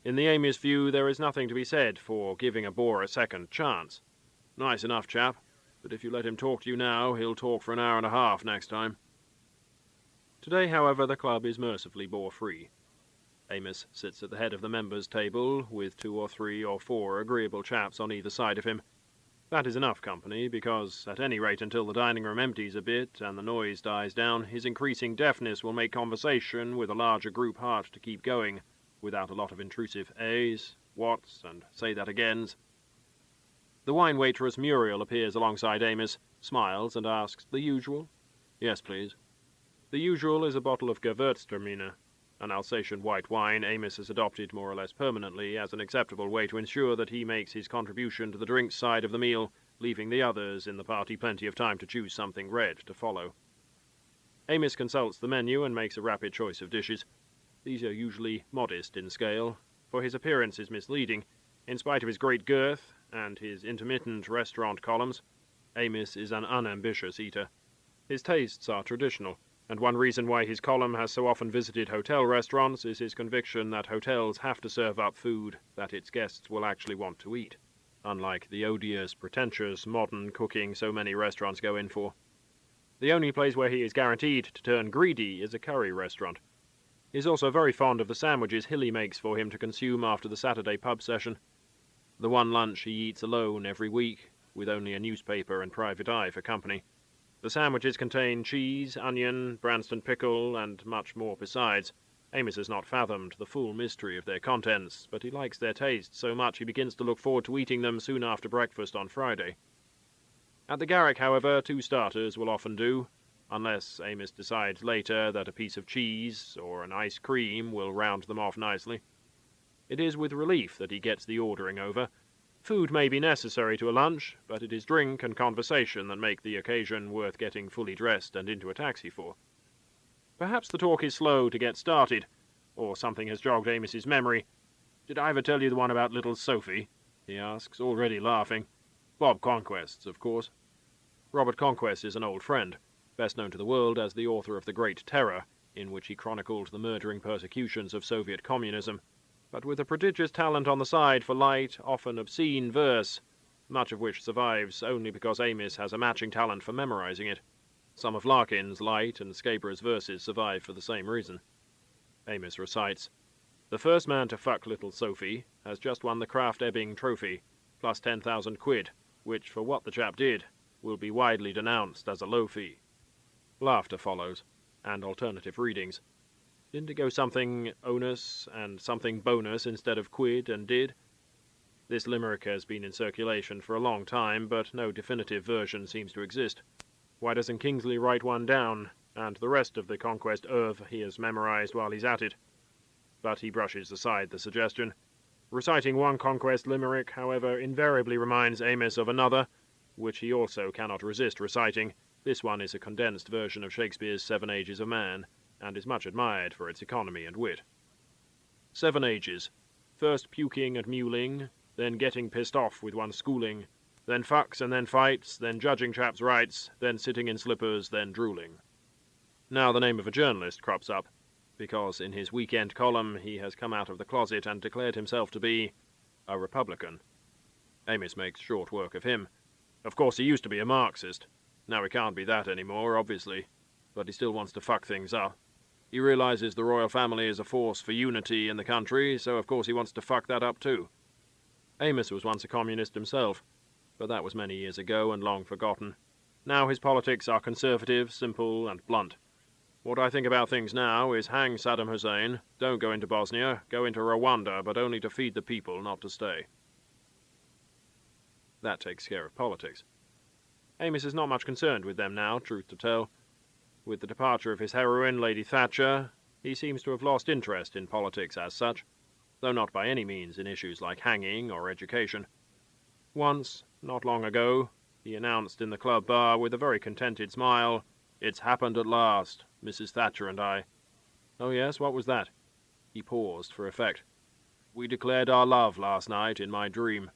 Speaker 1: In the Amos view, there is nothing to be said for giving a bore a second chance. Nice enough chap, but if you let him talk to you now, he'll talk for an hour and a half next time. Today, however, the club is mercifully bore-free. Amos sits at the head of the members' table, with 2 or 3 or 4 agreeable chaps on either side of him. That is enough company, because, at any rate until the dining-room empties a bit and the noise dies down, his increasing deafness will make conversation with a larger group hard to keep going, without a lot of intrusive "ehs," "whats," and say-that-agains. The wine-waitress Muriel appears alongside Amos, smiles, and asks, "The usual?" "Yes, please." The usual is a bottle of Gewürztraminer, an Alsatian white wine Amos has adopted more or less permanently as an acceptable way to ensure that he makes his contribution to the drinks side of the meal, leaving the others in the party plenty of time to choose something red to follow. Amos consults the menu and makes a rapid choice of dishes. These are usually modest in scale, for his appearance is misleading. In spite of his great girth and his intermittent restaurant columns, Amos is an unambitious eater. His tastes are traditional. and one reason why his column has so often visited hotel restaurants is his conviction that hotels have to serve up food that its guests will actually want to eat, unlike the odious, pretentious, modern cooking so many restaurants go in for. The only place where he is guaranteed to turn greedy is a curry restaurant. He is also very fond of the sandwiches Hilly makes for him to consume after the Saturday pub session. The one lunch he eats alone every week, with only a newspaper and private eye for company. The sandwiches contain cheese, onion, Branston pickle, and much more besides. Amos has not fathomed the full mystery of their contents, but he likes their taste so much he begins to look forward to eating them soon after breakfast on Friday. At the Garrick, however, 2 starters will often do, unless Amos decides later that a piece of cheese or an ice cream will round them off nicely. It is with relief that he gets the ordering over. Food may be necessary to a lunch, but it is drink and conversation that make the occasion worth getting fully dressed and into a taxi for. Perhaps the talk is slow to get started, or something has jogged Amos's memory. "Did I ever tell you the one about little Sophie?" he asks, already laughing. "Bob Conquest's, of course." Robert Conquest is an old friend, best known to the world as the author of The Great Terror, in which he chronicled the murdering persecutions of Soviet communism, but with a prodigious talent on the side for light, often obscene verse, much of which survives only because Amos has a matching talent for memorizing it. Some of Larkin's light and Scabra's verses survive for the same reason. Amos recites, "The first man to fuck little Sophie has just won the Kraft Ebbing Trophy, plus 10,000 quid, which, for what the chap did, will be widely denounced as a low fee." Laughter follows, and alternative readings. Didn't it go something onus and something bonus instead of quid and did? This limerick has been in circulation for a long time, but no definitive version seems to exist. Why doesn't Kingsley write one down, and the rest of the Conquest oeuvre he has memorized while he's at it? But he brushes aside the suggestion. Reciting one Conquest limerick, however, invariably reminds Amos of another, which he also cannot resist reciting. This one is a condensed version of Shakespeare's 7 Ages of Man, and is much admired for its economy and wit. 7 ages. First puking and mewling, then getting pissed off with one's schooling, then fucks and then fights, then judging chaps' rights, then sitting in slippers, then drooling. Now the name of a journalist crops up, because in his weekend column he has come out of the closet and declared himself to be a Republican. Amos makes short work of him. Of course he used to be a Marxist. Now he can't be that anymore, obviously, but he still wants to fuck things up. He realizes the royal family is a force for unity in the country, so of course he wants to fuck that up too. Amos was once a communist himself, but that was many years ago and long forgotten. Now his politics are conservative, simple, and blunt. What I think about things now is hang Saddam Hussein, don't go into Bosnia, go into Rwanda, but only to feed the people, not to stay. That takes care of politics. Amos is not much concerned with them now, truth to tell. With the departure of his heroine, Lady Thatcher, he seems to have lost interest in politics as such, though not by any means in issues like hanging or education. Once, not long ago, he announced in the club bar with a very contented smile, "It's happened at last, Mrs. Thatcher and I." "Oh yes, what was that?" He paused for effect. "We declared our love last night in my dream."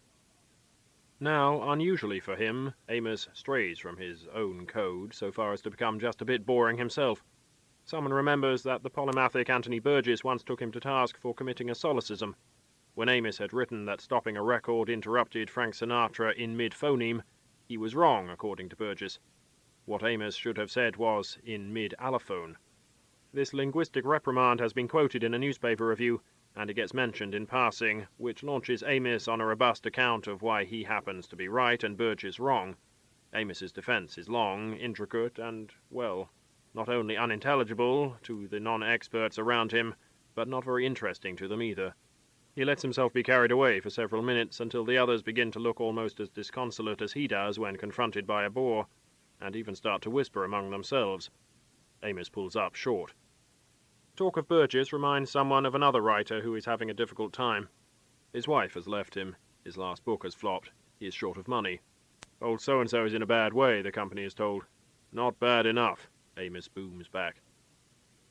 Speaker 1: Now, unusually for him, Amos strays from his own code so far as to become just a bit boring himself. Someone remembers that the polymathic Anthony Burgess once took him to task for committing a solecism. When Amos had written that stopping a record interrupted Frank Sinatra in mid-phoneme, he was wrong, according to Burgess. What Amos should have said was in mid-allophone. This linguistic reprimand has been quoted in a newspaper review, and it gets mentioned in passing, which launches Amos on a robust account of why he happens to be right and Burgess wrong. Amos's defense is long, intricate, and, well, not only unintelligible to the non-experts around him, but not very interesting to them either. He lets himself be carried away for several minutes until the others begin to look almost as disconsolate as he does when confronted by a bore, and even start to whisper among themselves. Amos pulls up short. Talk of Burgess reminds someone of another writer who is having a difficult time. His wife has left him, his last book has flopped, he is short of money. Old so-and-so is in a bad way, the company is told. Not bad enough, Amos booms back.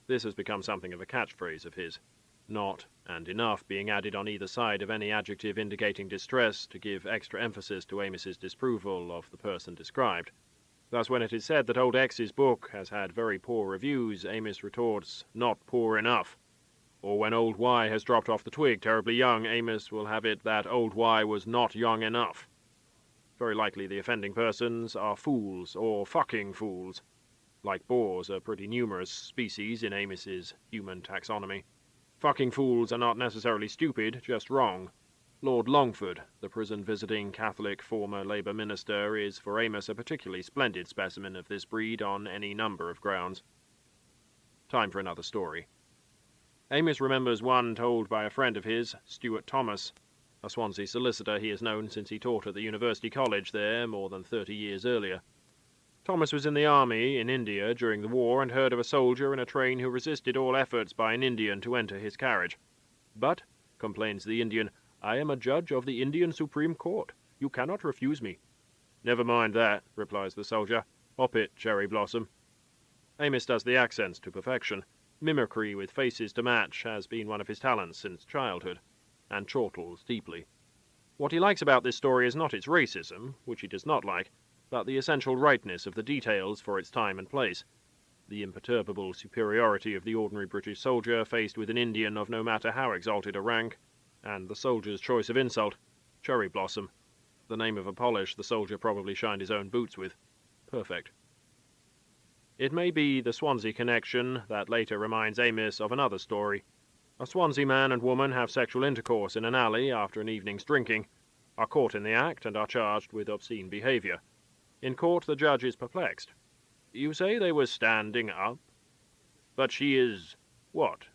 Speaker 1: This has become something of a catchphrase of his. Not and enough being added on either side of any adjective indicating distress to give extra emphasis to Amos's disapproval of the person described. Thus when it is said that old X's book has had very poor reviews, Amos retorts, not poor enough. Or when old Y has dropped off the twig terribly young, Amos will have it that old Y was not young enough. Very likely the offending persons are fools, or fucking fools. Like boars, a pretty numerous species in Amos's human taxonomy. Fucking fools are not necessarily stupid, just wrong. Lord Longford, the prison-visiting Catholic former Labour minister, is for Amos a particularly splendid specimen of this breed on any number of grounds. Time for another story. Amos remembers one told by a friend of his, Stuart Thomas, a Swansea solicitor he has known since he taught at the University College there more than 30 years earlier. Thomas was in the army in India during the war and heard of a soldier in a train who resisted all efforts by an Indian to enter his carriage. "But," complains the Indian, "I am a judge of the Indian Supreme Court. You cannot refuse me." "Never mind that," replies the soldier. "Hop it, Cherry Blossom." Amos does the accents to perfection. Mimicry with faces to match has been one of his talents since childhood, and chortles deeply. What he likes about this story is not its racism, which he does not like, but the essential rightness of the details for its time and place, the imperturbable superiority of the ordinary British soldier faced with an Indian of no matter how exalted a rank, and the soldier's choice of insult, Cherry Blossom, the name of a polish the soldier probably shined his own boots with. Perfect. It may be the Swansea connection that later reminds Amos of another story. A Swansea man and woman have sexual intercourse in an alley after an evening's drinking, are caught in the act, and are charged with obscene behaviour. In court the judge is perplexed. "You say they were standing up? But she is, what,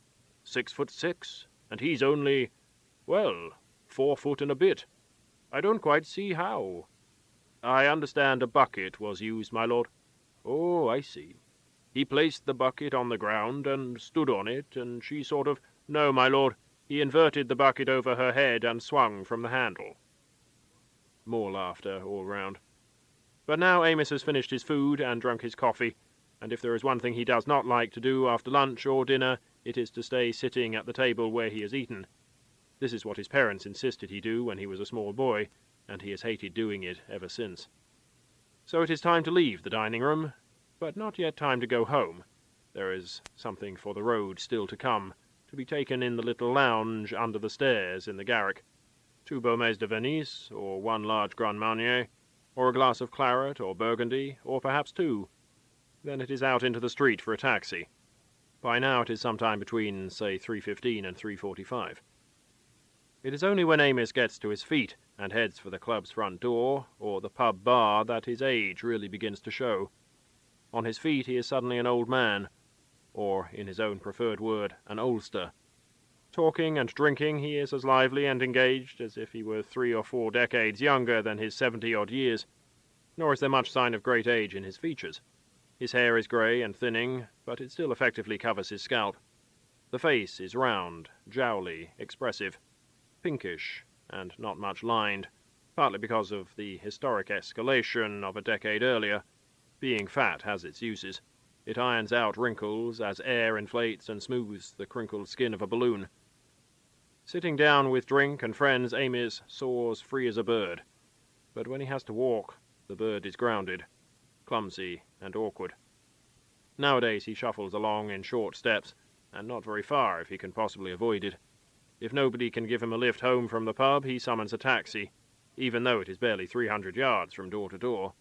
Speaker 1: 6'6", and he's only, well, 4 foot and a bit. I don't quite see how." "I understand a bucket was used, my lord." "Oh, I see. He placed the bucket on the ground and stood on it, and she sort of—" "No, my lord. He inverted the bucket over her head and swung from the handle." More laughter all round. But now Amos has finished his food and drunk his coffee, and if there is one thing he does not like to do after lunch or dinner, it is to stay sitting at the table where he has eaten. This is what his parents insisted he do when he was a small boy, and he has hated doing it ever since. So it is time to leave the dining-room, but not yet time to go home. There is something for the road still to come, to be taken in the little lounge under the stairs in the garrick. 2 Beaumets de Venise, or 1 large Grand Marnier, or a glass of claret or burgundy, or perhaps 2. Then it is out into the street for a taxi. By now it is sometime between, say, 3:15 and 3:45. It is only when Amos gets to his feet and heads for the club's front door, or the pub bar, that his age really begins to show. On his feet he is suddenly an old man, or, in his own preferred word, an oldster. Talking and drinking, he is as lively and engaged as if he were 3 or 4 decades younger than his 70-odd years, nor is there much sign of great age in his features. His hair is grey and thinning, but it still effectively covers his scalp. The face is round, jowly, expressive, pinkish, and not much lined, partly because of the historic escalation of a decade earlier. Being fat has its uses. It irons out wrinkles as air inflates and smooths the crinkled skin of a balloon. Sitting down with drink and friends, Amos soars free as a bird. But when he has to walk, the bird is grounded, clumsy and awkward. Nowadays he shuffles along in short steps, and not very far if he can possibly avoid it. If nobody can give him a lift home from the pub, he summons a taxi, even though it is barely 300 yards from door to door.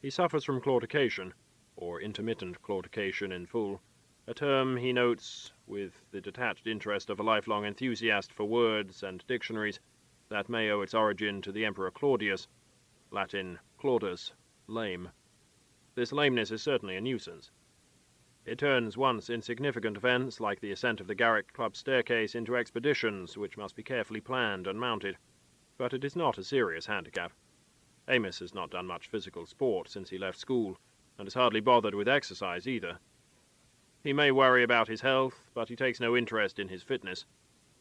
Speaker 1: He suffers from claudication, or intermittent claudication in full, a term he notes, with the detached interest of a lifelong enthusiast for words and dictionaries, that may owe its origin to the Emperor Claudius, Latin claudus, lame. This lameness is certainly a nuisance. It turns once insignificant events, like the ascent of the Garrick Club staircase, into expeditions which must be carefully planned and mounted, but it is not a serious handicap. Amos has not done much physical sport since he left school, and is hardly bothered with exercise either. He may worry about his health, but he takes no interest in his fitness.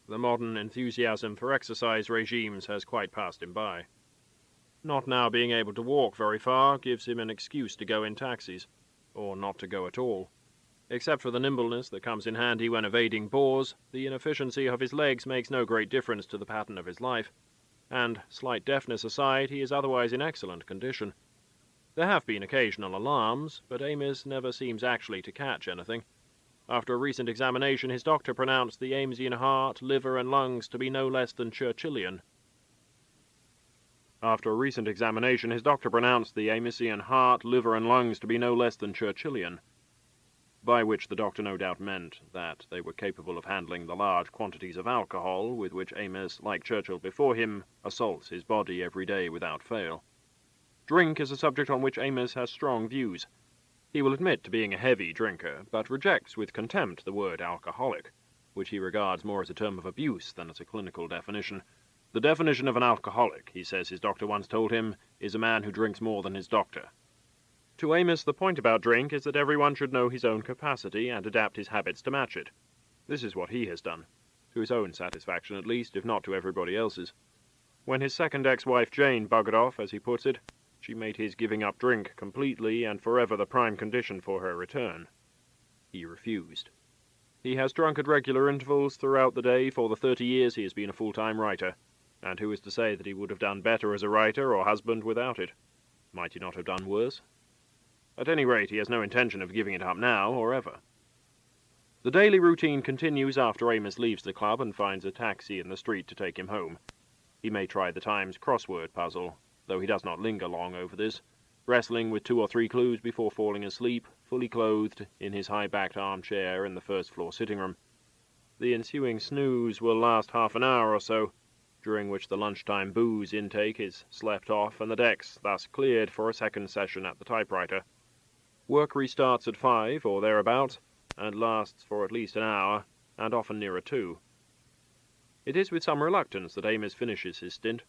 Speaker 1: The modern enthusiasm for exercise regimes has quite passed him by. Not now being able to walk very far gives him an excuse to go in taxis, or not to go at all. Except for the nimbleness that comes in handy when evading bores, the inefficiency of his legs makes no great difference to the pattern of his life, and, slight deafness aside, he is otherwise in excellent condition. There have been occasional alarms, but Amos never seems actually to catch anything. After a recent examination, his doctor pronounced the Amesian heart, liver, and lungs to be no less than Churchillian. After a recent examination, his doctor pronounced the Amesian heart, liver, and lungs to be no less than Churchillian, by which the doctor no doubt meant that they were capable of handling the large quantities of alcohol with which Amos, like Churchill before him, assaults his body every day without fail. Drink is a subject on which Amos has strong views. He will admit to being a heavy drinker, but rejects with contempt the word alcoholic, which he regards more as a term of abuse than as a clinical definition. The definition of an alcoholic, he says his doctor once told him, is a man who drinks more than his doctor. To Amos, the point about drink is that everyone should know his own capacity and adapt his habits to match it. This is what he has done, to his own satisfaction at least, if not to everybody else's. When his second ex-wife Jane buggered off, as he puts it, she made his giving up drink completely and forever the prime condition for her return. He refused. He has drunk at regular intervals throughout the day for the 30 years he has been a full-time writer, and who is to say that he would have done better as a writer or husband without it? Might he not have done worse? At any rate, he has no intention of giving it up now or ever. The daily routine continues after Amos leaves the club and finds a taxi in the street to take him home. He may try the Times crossword puzzle, though he does not linger long over this, wrestling with 2 or 3 clues before falling asleep, fully clothed, in his high-backed armchair in the first-floor sitting-room. The ensuing snooze will last half an hour or so, during which the lunchtime booze intake is slept off and the decks thus cleared for a second session at the typewriter. Work restarts at 5 or thereabouts, and lasts for at least an hour, and often nearer 2. It is with some reluctance that Amos finishes his stint.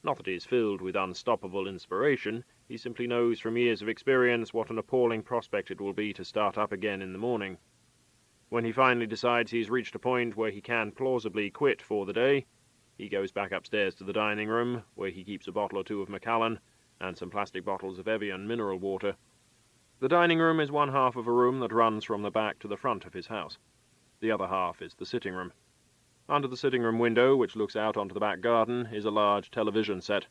Speaker 1: Not that he is filled with unstoppable inspiration, he simply knows from years of experience what an appalling prospect it will be to start up again in the morning. When he finally decides he has reached a point where he can plausibly quit for the day, he goes back upstairs to the dining room, where he keeps a bottle or 2 of Macallan, and some plastic bottles of Evian mineral water. The dining room is one half of a room that runs from the back to the front of his house. The other half is the sitting room. Under the sitting room window, which looks out onto the back garden, is a large television set,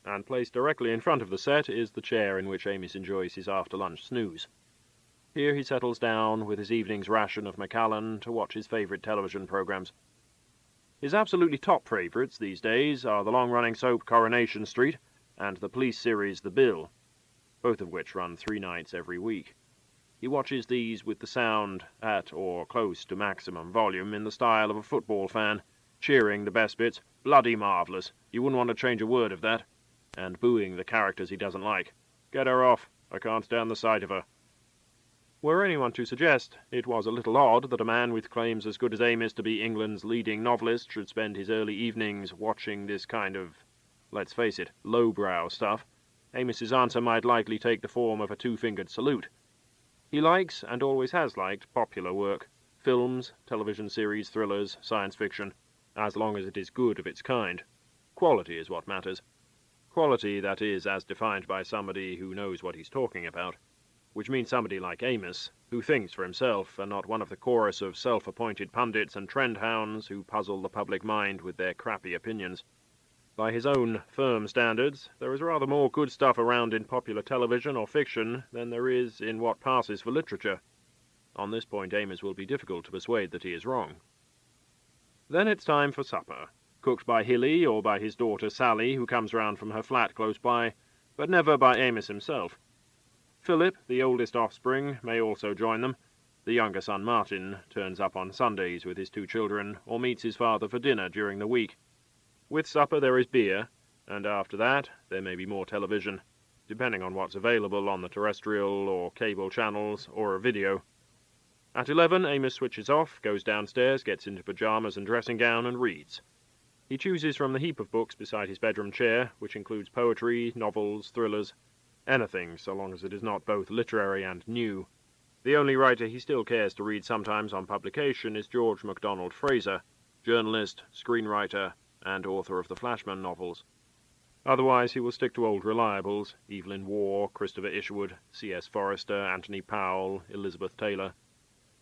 Speaker 1: and placed directly in front of the set is the chair in which Amos enjoys his after-lunch snooze. Here he settles down with his evening's ration of Macallan to watch his favourite television programmes. His absolutely top favourites these days are the long-running soap Coronation Street and the police series The Bill, both of which run 3 nights every week. He watches these with the sound at or close to maximum volume in the style of a football fan, cheering the best bits, "Bloody marvellous, you wouldn't want to change a word of that," and booing the characters he doesn't like. "Get her off, I can't stand the sight of her." Were anyone to suggest it was a little odd that a man with claims as good as Amos to be England's leading novelist should spend his early evenings watching this kind of, let's face it, lowbrow stuff, Amos's answer might likely take the form of a 2-fingered salute. He likes, and always has liked, popular work, films, television series, thrillers, science fiction, as long as it is good of its kind. Quality is what matters. Quality, that is, as defined by somebody who knows what he's talking about, which means somebody like Amos, who thinks for himself, and not one of the chorus of self-appointed pundits and trend hounds who puzzle the public mind with their crappy opinions. By his own firm standards, there is rather more good stuff around in popular television or fiction than there is in what passes for literature. On this point Amos will be difficult to persuade that he is wrong. Then it's time for supper, cooked by Hilly or by his daughter Sally, who comes round from her flat close by, but never by Amos himself. Philip, the oldest offspring, may also join them. The younger son Martin turns up on Sundays with his 2 children, or meets his father for dinner during the week. With supper there is beer, and after that there may be more television, depending on what's available on the terrestrial or cable channels or a video. At 11, Amos switches off, goes downstairs, gets into pyjamas and dressing gown, and reads. He chooses from the heap of books beside his bedroom chair, which includes poetry, novels, thrillers, anything so long as it is not both literary and new. The only writer he still cares to read sometimes on publication is George MacDonald Fraser, journalist, screenwriter, and author of the Flashman novels. Otherwise he will stick to old reliables, Evelyn Waugh, Christopher Isherwood, C.S. Forester, Anthony Powell, Elizabeth Taylor.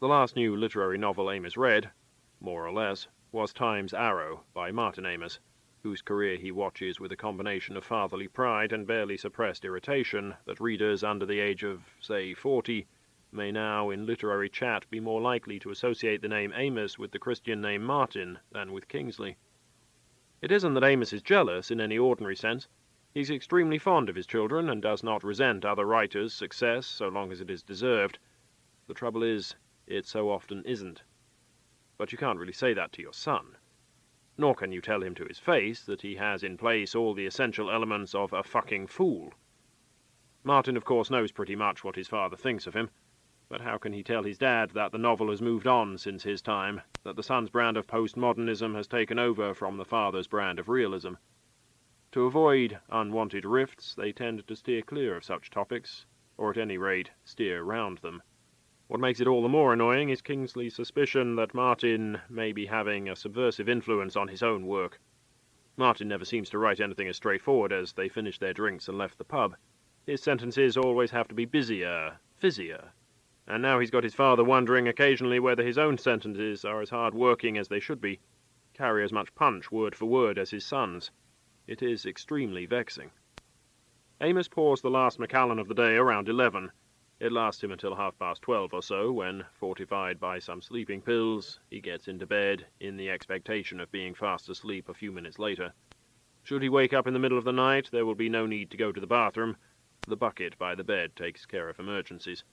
Speaker 1: The last new literary novel Amos read, more or less, was Time's Arrow by Martin Amis, whose career he watches with a combination of fatherly pride and barely suppressed irritation that readers under the age of, say, 40 may now, in literary chat, be more likely to associate the name Amos with the Christian name Martin than with Kingsley. It isn't that Amos is jealous in any ordinary sense. He's extremely fond of his children and does not resent other writers' success so long as it is deserved. The trouble is, it so often isn't. But you can't really say that to your son. Nor can you tell him to his face that he has in place all the essential elements of a fucking fool. Martin, of course, knows pretty much what his father thinks of him, but how can he tell his dad that the novel has moved on since his time, that the son's brand of postmodernism has taken over from the father's brand of realism? To avoid unwanted rifts, they tend to steer clear of such topics, or at any rate, steer round them. What makes it all the more annoying is Kingsley's suspicion that Martin may be having a subversive influence on his own work. Martin never seems to write anything as straightforward as they finished their drinks and left the pub. His sentences always have to be busier, fizzier. And now he's got his father wondering occasionally whether his own sentences are as hard-working as they should be, carry as much punch word for word as his son's. It is extremely vexing. Amos pours the last Macallan of the day around 11. It lasts him until 12:30 or so, when, fortified by some sleeping pills, he gets into bed in the expectation of being fast asleep a few minutes later. Should he wake up in the middle of the night, there will be no need to go to the bathroom. The bucket by the bed takes care of emergencies.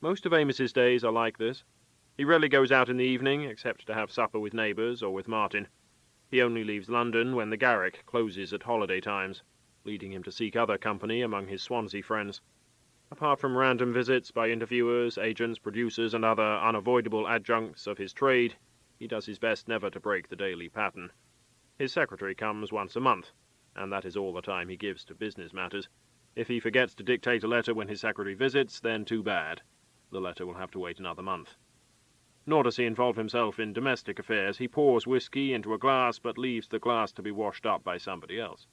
Speaker 1: Most of Amos's days are like this. He rarely goes out in the evening, except to have supper with neighbours or with Martin. He only leaves London when the Garrick closes at holiday times, leading him to seek other company among his Swansea friends. Apart from random visits by interviewers, agents, producers, and other unavoidable adjuncts of his trade, he does his best never to break the daily pattern. His secretary comes once a month, and that is all the time he gives to business matters. If he forgets to dictate a letter when his secretary visits, then too bad. The letter will have to wait another month. Nor does he involve himself in domestic affairs. He pours whiskey into a glass, but leaves the glass to be washed up by somebody else.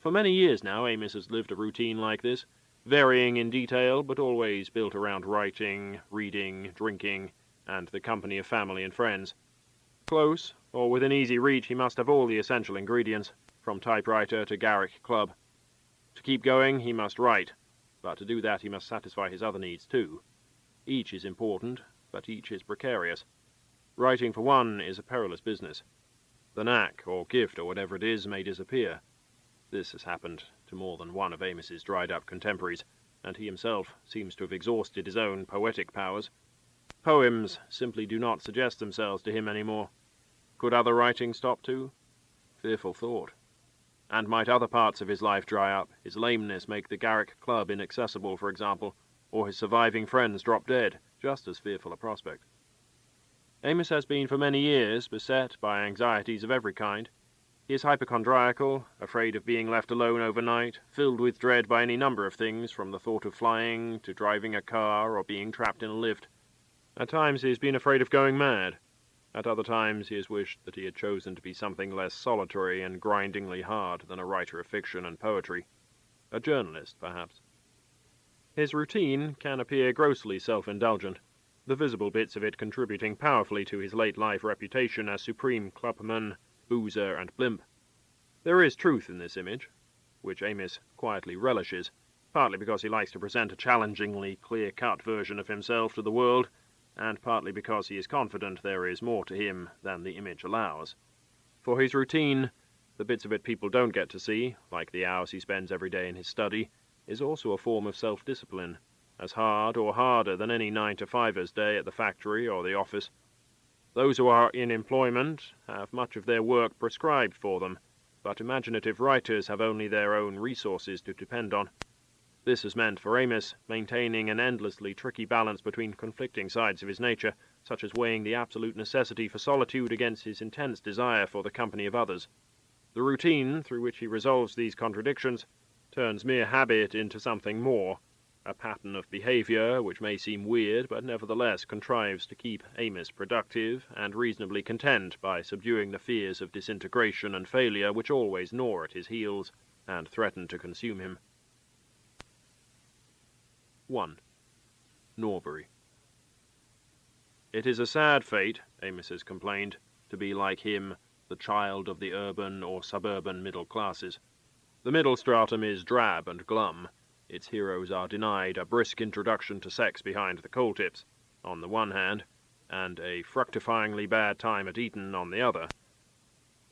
Speaker 1: For many years now, Amos has lived a routine like this, varying in detail, but always built around writing, reading, drinking, and the company of family and friends. Close, or within easy reach, he must have all the essential ingredients, from typewriter to Garrick Club. To keep going, he must write, but to do that he must satisfy his other needs too. Each is important, but each is precarious. Writing for one is a perilous business. The knack, or gift, or whatever it is, may disappear. This has happened to more than one of Amos's dried-up contemporaries, and he himself seems to have exhausted his own poetic powers. Poems simply do not suggest themselves to him any more. Could other writing stop too? Fearful thought. And might other parts of his life dry up, his lameness make the Garrick Club inaccessible, for example, or his surviving friends drop dead? Just as fearful a prospect. Amos has been for many years beset by anxieties of every kind. He is hypochondriacal, afraid of being left alone overnight, filled with dread by any number of things, from the thought of flying to driving a car or being trapped in a lift. At times he has been afraid of going mad. At other times he has wished that he had chosen to be something less solitary and grindingly hard than a writer of fiction and poetry. A journalist, perhaps. His routine can appear grossly self-indulgent, the visible bits of it contributing powerfully to his late-life reputation as supreme clubman, boozer, and blimp. There is truth in this image, which Amos quietly relishes, partly because he likes to present a challengingly clear-cut version of himself to the world, and partly because he is confident there is more to him than the image allows. For his routine, the bits of it people don't get to see, like the hours he spends every day in his study, is also a form of self-discipline, as hard or harder than any 9-to-5er's day at the factory or the office. Those who are in employment have much of their work prescribed for them, but imaginative writers have only their own resources to depend on. This has meant for Amos maintaining an endlessly tricky balance between conflicting sides of his nature, such as weighing the absolute necessity for solitude against his intense desire for the company of others. The routine through which he resolves these contradictions turns mere habit into something more, a pattern of behavior which may seem weird but nevertheless contrives to keep Amos productive and reasonably content by subduing the fears of disintegration and failure which always gnaw at his heels and threaten to consume him. 1. Norbury. It is a sad fate, Amos has complained, to be like him, the child of the urban or suburban middle classes. The middle stratum is drab and glum. Its heroes are denied a brisk introduction to sex behind the coal tips, on the one hand, and a fructifyingly bad time at Eton on the other.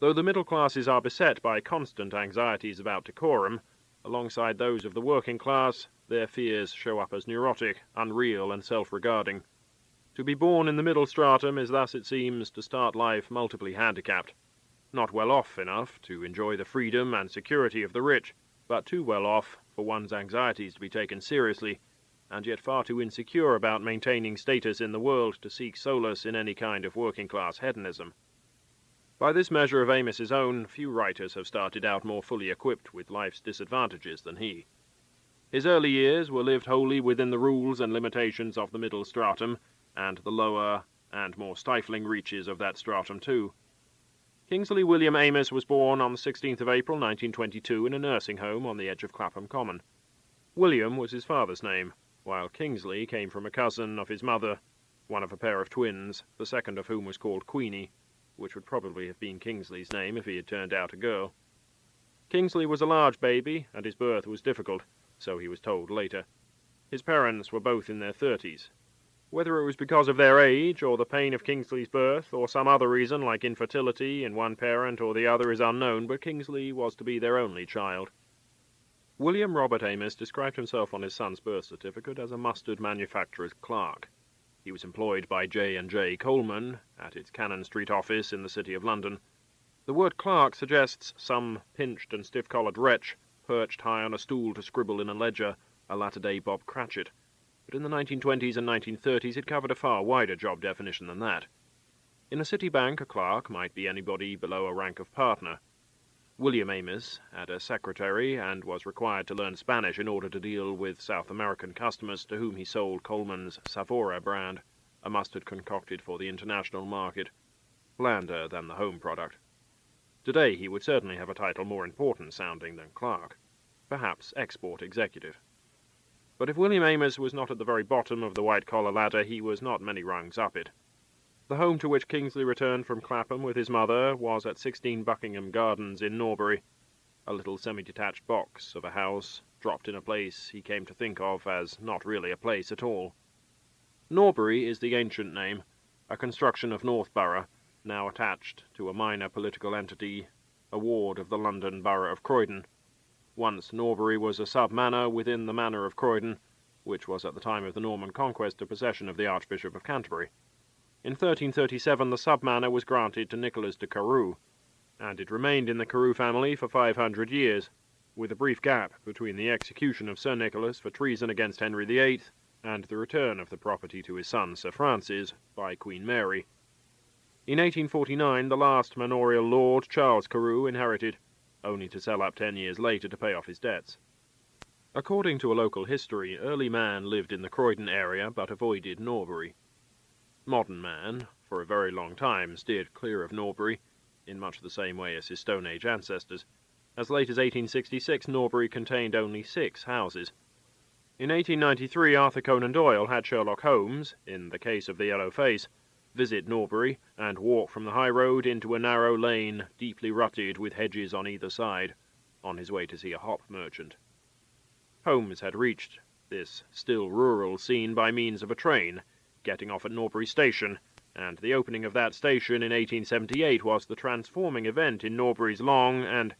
Speaker 1: Though the middle classes are beset by constant anxieties about decorum, alongside those of the working class, their fears show up as neurotic, unreal, and self-regarding. To be born in the middle stratum is thus, it seems, to start life multiply handicapped. Not well off enough to enjoy the freedom and security of the rich, but too well off for one's anxieties to be taken seriously, and yet far too insecure about maintaining status in the world to seek solace in any kind of working-class hedonism. By this measure of Amos's own, few writers have started out more fully equipped with life's disadvantages than he. His early years were lived wholly within the rules and limitations of the middle stratum, and the lower and more stifling reaches of that stratum too. Kingsley William Amos was born on the 16th of April 1922 in a nursing home on the edge of Clapham Common. William was his father's name, while Kingsley came from a cousin of his mother, one of a pair of twins, the second of whom was called Queenie, which would probably have been Kingsley's name if he had turned out a girl. Kingsley was a large baby, and his birth was difficult, so he was told later. His parents were both in their 30s. Whether it was because of their age, or the pain of Kingsley's birth, or some other reason like infertility in one parent or the other is unknown, but Kingsley was to be their only child. William Robert Amos described himself on his son's birth certificate as a mustard manufacturer's clerk. He was employed by J&J Coleman at its Cannon Street office in the City of London. The word clerk suggests some pinched and stiff-collared wretch perched high on a stool to scribble in a ledger, a latter-day Bob Cratchit. But in the 1920s and 1930s it covered a far wider job definition than that. In a city bank, a clerk might be anybody below a rank of partner. William Amos had a secretary and was required to learn Spanish in order to deal with South American customers to whom he sold Coleman's Savora brand, a mustard concocted for the international market, blander than the home product. Today he would certainly have a title more important sounding than clerk, perhaps export executive. But if William Amos was not at the very bottom of the white-collar ladder, he was not many rungs up it. The home to which Kingsley returned from Clapham with his mother was at 16 Buckingham Gardens in Norbury, a little semi-detached box of a house dropped in a place he came to think of as not really a place at all. Norbury is the ancient name, a construction of Northborough, now attached to a minor political entity, a ward of the London borough of Croydon. Once Norbury was a sub-manor within the manor of Croydon, which was at the time of the Norman conquest a possession of the Archbishop of Canterbury. In 1337 the sub-manor was granted to Nicholas de Carew, and it remained in the Carew family for 500 years, with a brief gap between the execution of Sir Nicholas for treason against Henry VIII and the return of the property to his son Sir Francis by Queen Mary. In 1849 the last manorial lord, Charles Carew, inherited, only to sell up 10 years later to pay off his debts. According to a local history, early man lived in the Croydon area but avoided Norbury. Modern man, for a very long time, steered clear of Norbury, in much the same way as his Stone Age ancestors. As late as 1866, Norbury contained only 6 houses. In 1893, Arthur Conan Doyle had Sherlock Holmes, in The Case of the Yellow Face, visit Norbury and walk from the high road into a narrow lane deeply rutted with hedges on either side, on his way to see a hop merchant. Holmes had reached this still rural scene by means of a train, getting off at Norbury Station, and the opening of that station in 1878 was the transforming event in Norbury's long and,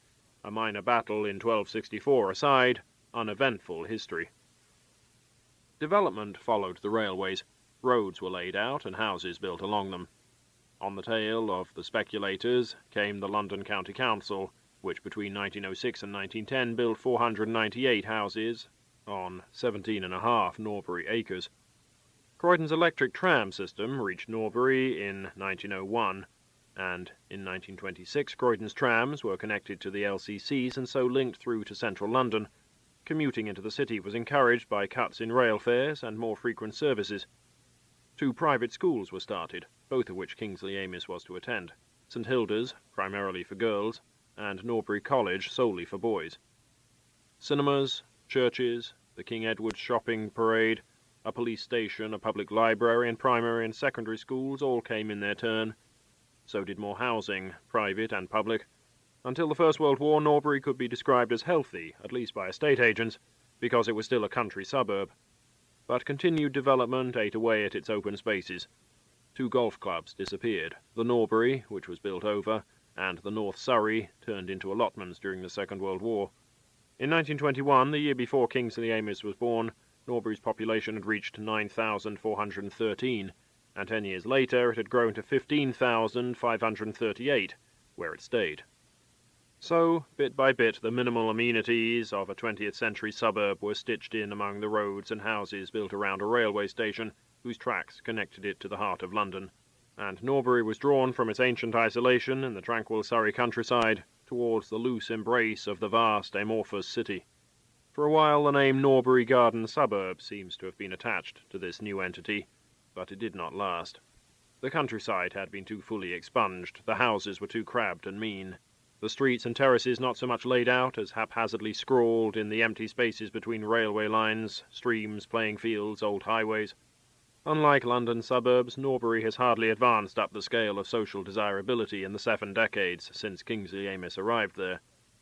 Speaker 1: a minor battle in 1264 aside, uneventful history. Development followed the railways. Roads were laid out and houses built along them. On the tail of the speculators came the London County Council, which between 1906 and 1910 built 498 houses on 17.5 Norbury acres. Croydon's electric tram system reached Norbury in 1901, and in 1926 Croydon's trams were connected to the LCCs and so linked through to central London. Commuting into the city was encouraged by cuts in rail fares and more frequent services. 2 private schools were started, both of which Kingsley Amos was to attend. St Hilda's, primarily for girls, and Norbury College, solely for boys. Cinemas, churches, the King Edward's shopping parade, a police station, a public library, and primary and secondary schools all came in their turn. So did more housing, private and public. Until the First World War, Norbury could be described as healthy, at least by estate agents, because it was still a country suburb. But continued development ate away at its open spaces. 2 golf clubs disappeared. The Norbury, which was built over, and the North Surrey, turned into allotments during the Second World War. In 1921, the year before Kingsley Amis was born, Norbury's population had reached 9,413, and 10 years later it had grown to 15,538, where it stayed. So, bit by bit, the minimal amenities of a 20th century suburb were stitched in among the roads and houses built around a railway station whose tracks connected it to the heart of London, and Norbury was drawn from its ancient isolation in the tranquil Surrey countryside towards the loose embrace of the vast amorphous city. For a while the name Norbury Garden Suburb seems to have been attached to this new entity, but it did not last. The countryside had been too fully expunged, the houses were too crabbed and mean, the streets and terraces not so much laid out as haphazardly scrawled in the empty spaces between railway lines, streams, playing fields, old highways. Unlike London suburbs, Norbury has hardly advanced up the scale of social desirability in the 7 decades since Kingsley Amis arrived there,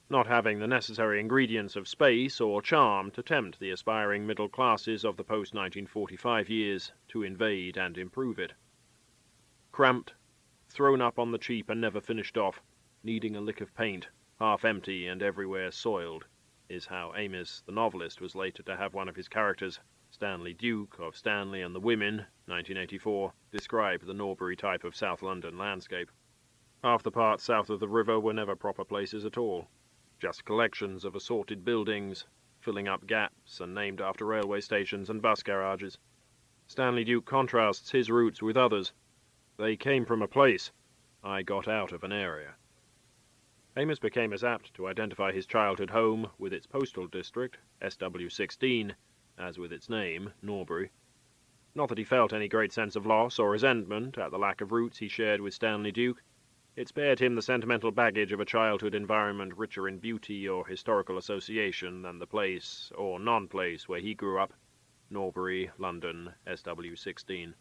Speaker 1: not having the necessary ingredients of space or charm to tempt the aspiring middle classes of the post-1945 years to invade and improve it. Cramped, thrown up on the cheap and never finished off, needing a lick of paint, half empty and everywhere soiled, is how Amis, the novelist, was later to have one of his characters, Stanley Duke, of Stanley and the Women, 1984, describe the Norbury type of South London landscape. Half the parts south of the river were never proper places at all, just collections of assorted buildings, filling up gaps and named after railway stations and bus garages. Stanley Duke contrasts his roots with others. They came from a place. I got out of an area. Amis became as apt to identify his childhood home with its postal district, SW16, as with its name, Norbury. Not that he felt any great sense of loss or resentment at the lack of roots he shared with Stanley Duke. It spared him the sentimental baggage of a childhood environment richer in beauty or historical association than the place, or non-place, where he grew up, Norbury, London, SW16.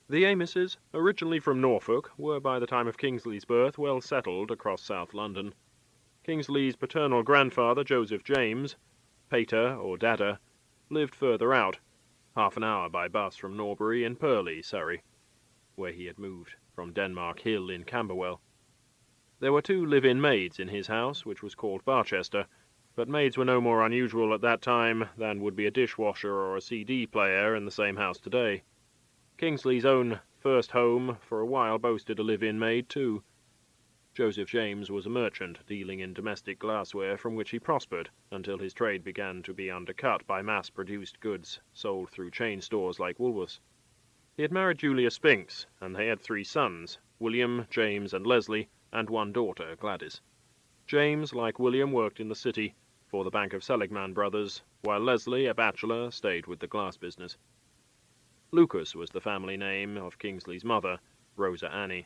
Speaker 1: The Amises, originally from Norfolk, were by the time of Kingsley's birth well settled across South London. Kingsley's paternal grandfather, Joseph James, Pater, or Dada, lived further out, half an hour by bus from Norbury in Purley, Surrey, where he had moved from Denmark Hill in Camberwell. There were 2 live-in maids in his house, which was called Barchester, but maids were no more unusual at that time than would be a dishwasher or a CD player in the same house today. Kingsley's own first home for a while boasted a live-in maid too. Joseph James was a merchant dealing in domestic glassware from which he prospered until his trade began to be undercut by mass-produced goods sold through chain stores like Woolworths. He had married Julia Spinks, and they had 3 sons, William, James, and Leslie, and 1 daughter, Gladys. James, like William, worked in the city for the Bank of Seligman Brothers, while Leslie, a bachelor, stayed with the glass business. Lucas was the family name of Kingsley's mother, Rosa Annie.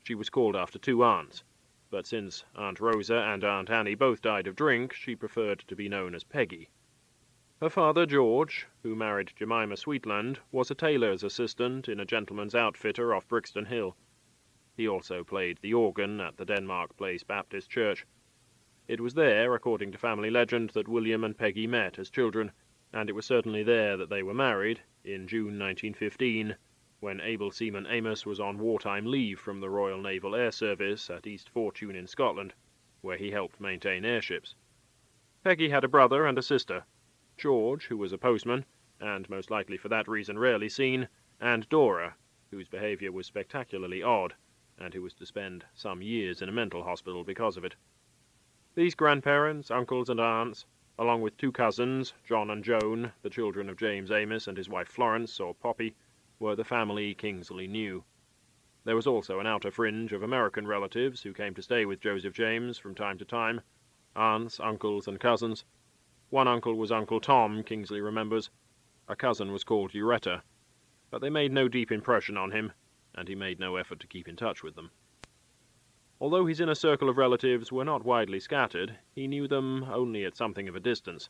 Speaker 1: She was called after 2 aunts, but since Aunt Rosa and Aunt Annie both died of drink, she preferred to be known as Peggy. Her father, George, who married Jemima Sweetland, was a tailor's assistant in a gentleman's outfitter off Brixton Hill. He also played the organ at the Denmark Place Baptist Church. It was there, according to family legend, that William and Peggy met as children, and it was certainly there that they were married, in June 1915, when able seaman Amos was on wartime leave from the Royal Naval Air Service at East Fortune in Scotland, where he helped maintain airships. Peggy had a brother and a sister, George, who was a postman, and most likely for that reason rarely seen, and Dora, whose behaviour was spectacularly odd, and who was to spend some years in a mental hospital because of it. These grandparents, uncles and aunts, along with 2 cousins, John and Joan, the children of James Amis and his wife Florence, or Poppy, were the family Kingsley knew. There was also an outer fringe of American relatives who came to stay with Joseph James from time to time, aunts, uncles, and cousins. One uncle was Uncle Tom, Kingsley remembers. A cousin was called Uretta, but they made no deep impression on him, and he made no effort to keep in touch with them. Although his inner circle of relatives were not widely scattered, he knew them only at something of a distance.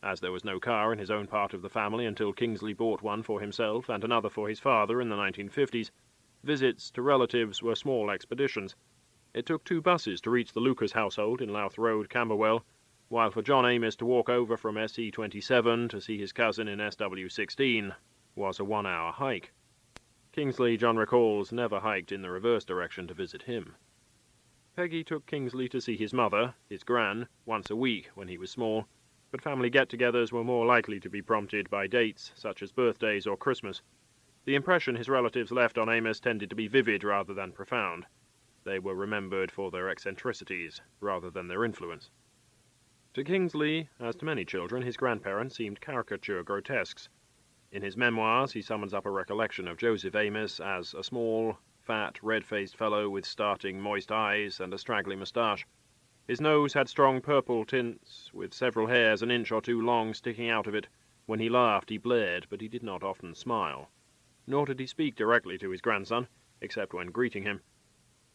Speaker 1: As there was no car in his own part of the family until Kingsley bought one for himself and another for his father in the 1950s, Visits to relatives were small expeditions. It took 2 buses to reach the Lucas household in Louth Road, Camberwell, while for John Amos to walk over from SE27 to see his cousin in SW16 was a 1-hour hike. Kingsley, John recalls, never hiked in the reverse direction to visit him. Peggy took Kingsley to see his mother, his gran, once a week when he was small, but family get-togethers were more likely to be prompted by dates such as birthdays or Christmas. The impression his relatives left on Amos tended to be vivid rather than profound. They were remembered for their eccentricities rather than their influence. To Kingsley, as to many children, his grandparents seemed caricature grotesques. In his memoirs, he summons up a recollection of Joseph Amos as a small, fat, red-faced fellow with starting moist eyes and a straggly moustache. His nose had strong purple tints, with several hairs an inch or 2 long sticking out of it. When he laughed, he blared, but he did not often smile. Nor did he speak directly to his grandson, except when greeting him.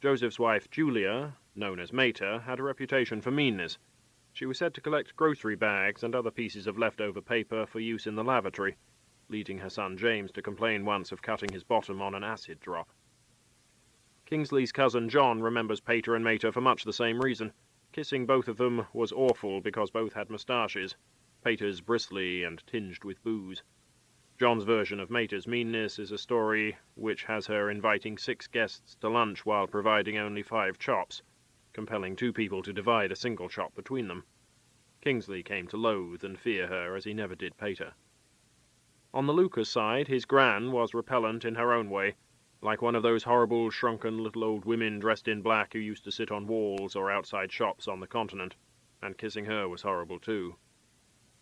Speaker 1: Joseph's wife, Julia, known as Mater, had a reputation for meanness. She was said to collect grocery bags and other pieces of leftover paper for use in the lavatory, leading her son James to complain once of cutting his bottom on an acid drop. Kingsley's cousin John remembers Pater and Mater for much the same reason. Kissing both of them was awful because both had moustaches, Pater's bristly and tinged with booze. John's version of Mater's meanness is a story which has her inviting 6 guests to lunch while providing only 5 chops, compelling 2 people to divide a single chop between them. Kingsley came to loathe and fear her as he never did Pater. On the Lucas side, his gran was repellent in her own way, like one of those horrible, shrunken little old women dressed in black who used to sit on walls or outside shops on the continent, and kissing her was horrible too.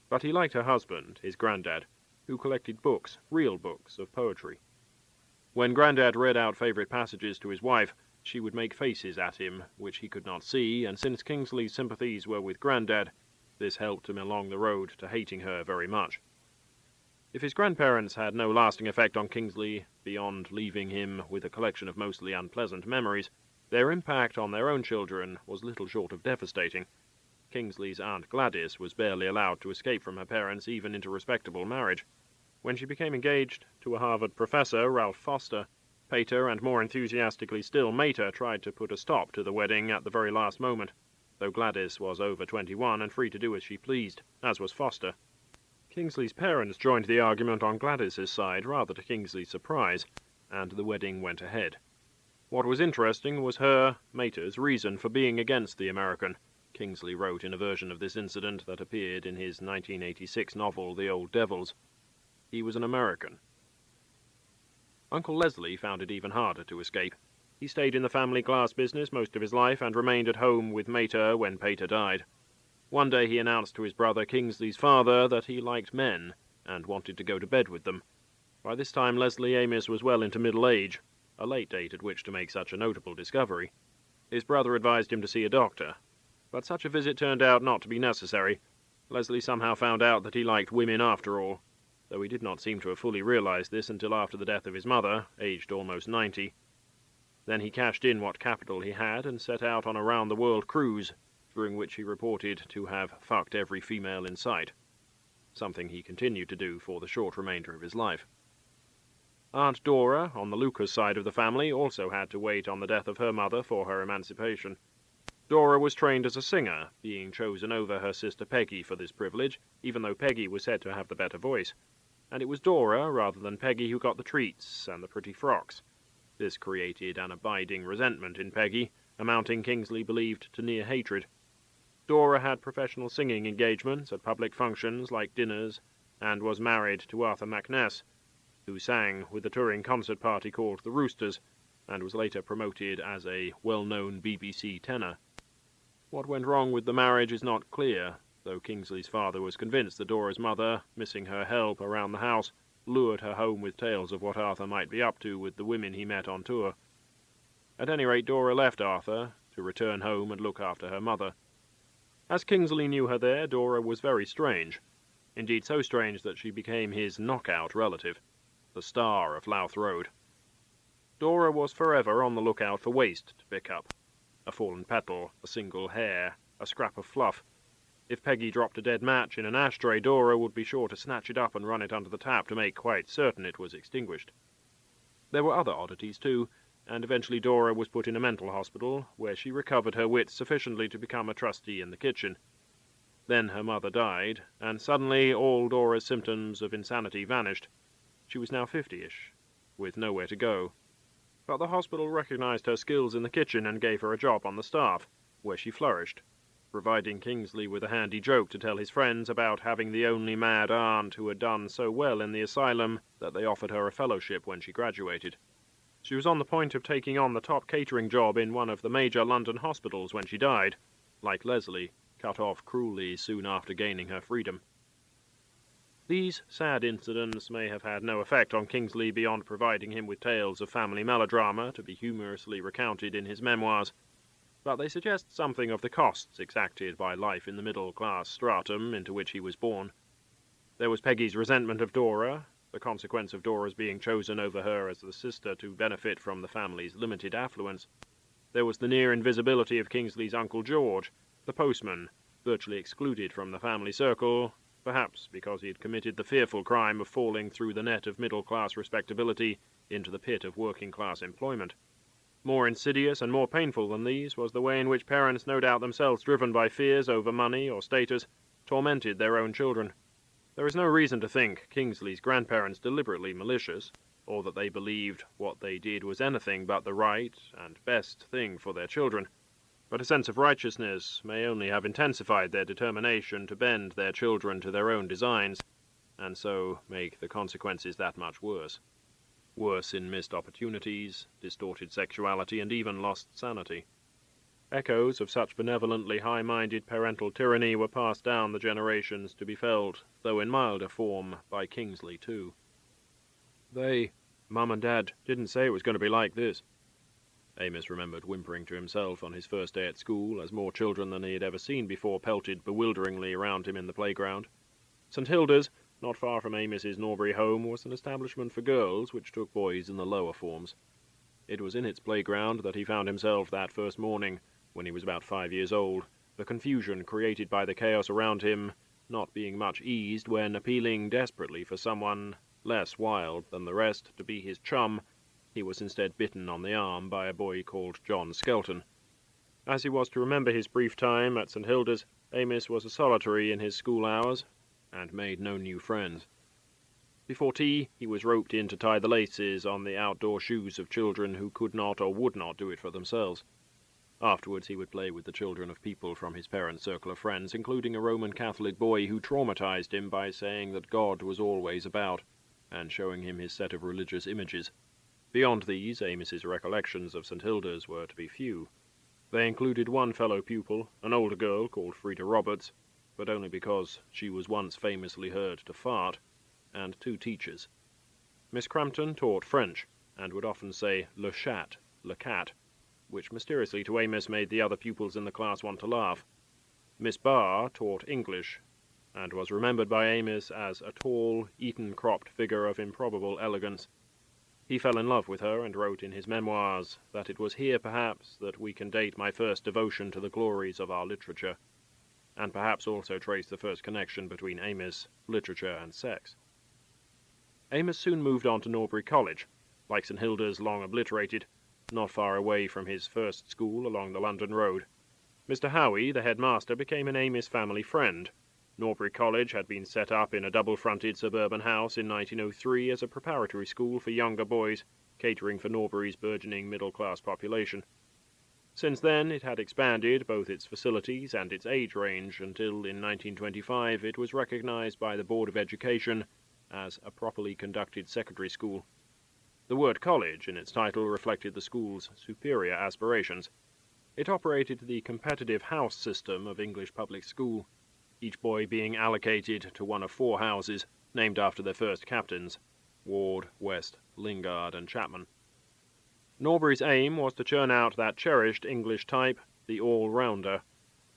Speaker 1: But he liked her husband, his granddad, who collected books, real books, of poetry. When Grandad read out favourite passages to his wife, she would make faces at him, which he could not see, and since Kingsley's sympathies were with Grandad, this helped him along the road to hating her very much. If his grandparents had no lasting effect on Kingsley, beyond leaving him with a collection of mostly unpleasant memories, their impact on their own children was little short of devastating. Kingsley's Aunt Gladys was barely allowed to escape from her parents even into respectable marriage. When she became engaged to a Harvard professor, Ralph Foster, Pater, and more enthusiastically still Mater, tried to put a stop to the wedding at the very last moment, though Gladys was over 21 and free to do as she pleased, as was Foster. Kingsley's parents joined the argument on Gladys's side, rather to Kingsley's surprise, and the wedding went ahead. What was interesting was her, Mater's, reason for being against the American. Kingsley wrote in a version of this incident that appeared in his 1986 novel The Old Devils. He was an American. Uncle Leslie found it even harder to escape. He stayed in the family glass business most of his life and remained at home with Mater when Pater died. One day he announced to his brother Kingsley's father that he liked men and wanted to go to bed with them. By this time Leslie Amos was well into middle age, a late date at which to make such a notable discovery. His brother advised him to see a doctor, but such a visit turned out not to be necessary. Leslie somehow found out that he liked women after all, though he did not seem to have fully realized this until after the death of his mother, aged almost 90. Then he cashed in what capital he had and set out on a round-the-world cruise, during which he reported to have fucked every female in sight, something he continued to do for the short remainder of his life. Aunt Dora, on the Lucas side of the family, also had to wait on the death of her mother for her emancipation. Dora was trained as a singer, being chosen over her sister Peggy for this privilege, even though Peggy was said to have the better voice. And it was Dora, rather than Peggy, who got the treats and the pretty frocks. This created an abiding resentment in Peggy, amounting, Kingsley believed, to near hatred. Dora had professional singing engagements at public functions like dinners, and was married to Arthur Macness, who sang with the touring concert party called the Roosters, and was later promoted as a well-known BBC tenor. What went wrong with the marriage is not clear, though Kingsley's father was convinced that Dora's mother, missing her help around the house, lured her home with tales of what Arthur might be up to with the women he met on tour. At any rate, Dora left Arthur to return home and look after her mother. As Kingsley knew her there, Dora was very strange. Indeed, so strange that she became his knockout relative, the star of Louth Road. Dora was forever on the lookout for waste to pick up. A fallen petal, a single hair, a scrap of fluff. If Peggy dropped a dead match in an ashtray, Dora would be sure to snatch it up and run it under the tap to make quite certain it was extinguished. There were other oddities, too, and eventually Dora was put in a mental hospital, where she recovered her wits sufficiently to become a trustee in the kitchen. Then her mother died, and suddenly all Dora's symptoms of insanity vanished. She was now 50-ish, with nowhere to go. But the hospital recognized her skills in the kitchen and gave her a job on the staff, where she flourished, providing Kingsley with a handy joke to tell his friends about having the only mad aunt who had done so well in the asylum that they offered her a fellowship when she graduated. She was on the point of taking on the top catering job in one of the major London hospitals when she died, like Leslie, cut off cruelly soon after gaining her freedom. These sad incidents may have had no effect on Kingsley beyond providing him with tales of family melodrama to be humorously recounted in his memoirs, but they suggest something of the costs exacted by life in the middle-class stratum into which he was born. There was Peggy's resentment of Dora, the consequence of Dora's being chosen over her as the sister to benefit from the family's limited affluence. There was the near invisibility of Kingsley's Uncle George, the postman, virtually excluded from the family circle, perhaps because he had committed the fearful crime of falling through the net of middle-class respectability into the pit of working-class employment. More insidious and more painful than these was the way in which parents, no doubt themselves driven by fears over money or status, tormented their own children. There is no reason to think Kingsley's grandparents deliberately malicious, or that they believed what they did was anything but the right and best thing for their children. But a sense of righteousness may only have intensified their determination to bend their children to their own designs, and so make the consequences that much worse. Worse in missed opportunities, distorted sexuality, and even lost sanity. Echoes of such benevolently high-minded parental tyranny were passed down the generations to be felt, though in milder form, by Kingsley too. Mum and Dad, didn't say it was going to be like this. Amos remembered whimpering to himself on his first day at school, as more children than he had ever seen before pelted bewilderingly around him in the playground. St. Hilda's, not far from Amos's Norbury home, was an establishment for girls which took boys in the lower forms. It was in its playground that he found himself that first morning, when he was about 5 years old, the confusion created by the chaos around him not being much eased when, appealing desperately for someone less wild than the rest to be his chum, he was instead bitten on the arm by a boy called John Skelton. As he was to remember his brief time at St. Hilda's, Amos was a solitary in his school hours, and made no new friends. Before tea, he was roped in to tie the laces on the outdoor shoes of children who could not or would not do it for themselves. Afterwards he would play with the children of people from his parents' circle of friends, including a Roman Catholic boy who traumatized him by saying that God was always about, and showing him his set of religious images. Beyond these, Amos's recollections of St. Hilda's were to be few. They included one fellow pupil, an older girl called Frida Roberts, but only because she was once famously heard to fart, and 2 teachers. Miss Crampton taught French, and would often say le chat, le cat, which mysteriously to Amos made the other pupils in the class want to laugh. Miss Barr taught English, and was remembered by Amos as a tall, Eton-cropped figure of improbable elegance. He fell in love with her and wrote in his memoirs that it was here, perhaps, that we can date my first devotion to the glories of our literature, and perhaps also trace the first connection between Amos, literature, and sex. Amos soon moved on to Norbury College, like St. Hilda's long obliterated, not far away from his first school along the London Road. Mr. Howie, the headmaster, became an Amos family friend. Norbury College had been set up in a double-fronted suburban house in 1903 as a preparatory school for younger boys, catering for Norbury's burgeoning middle-class population. Since then, it had expanded both its facilities and its age range until in 1925 it was recognized by the Board of Education as a properly conducted secondary school. The word college in its title reflected the school's superior aspirations. It operated the competitive house system of English public school, each boy being allocated to one of 4 houses, named after their first captains, Ward, West, Lingard, and Chapman. Norbury's aim was to churn out that cherished English type, the all-rounder,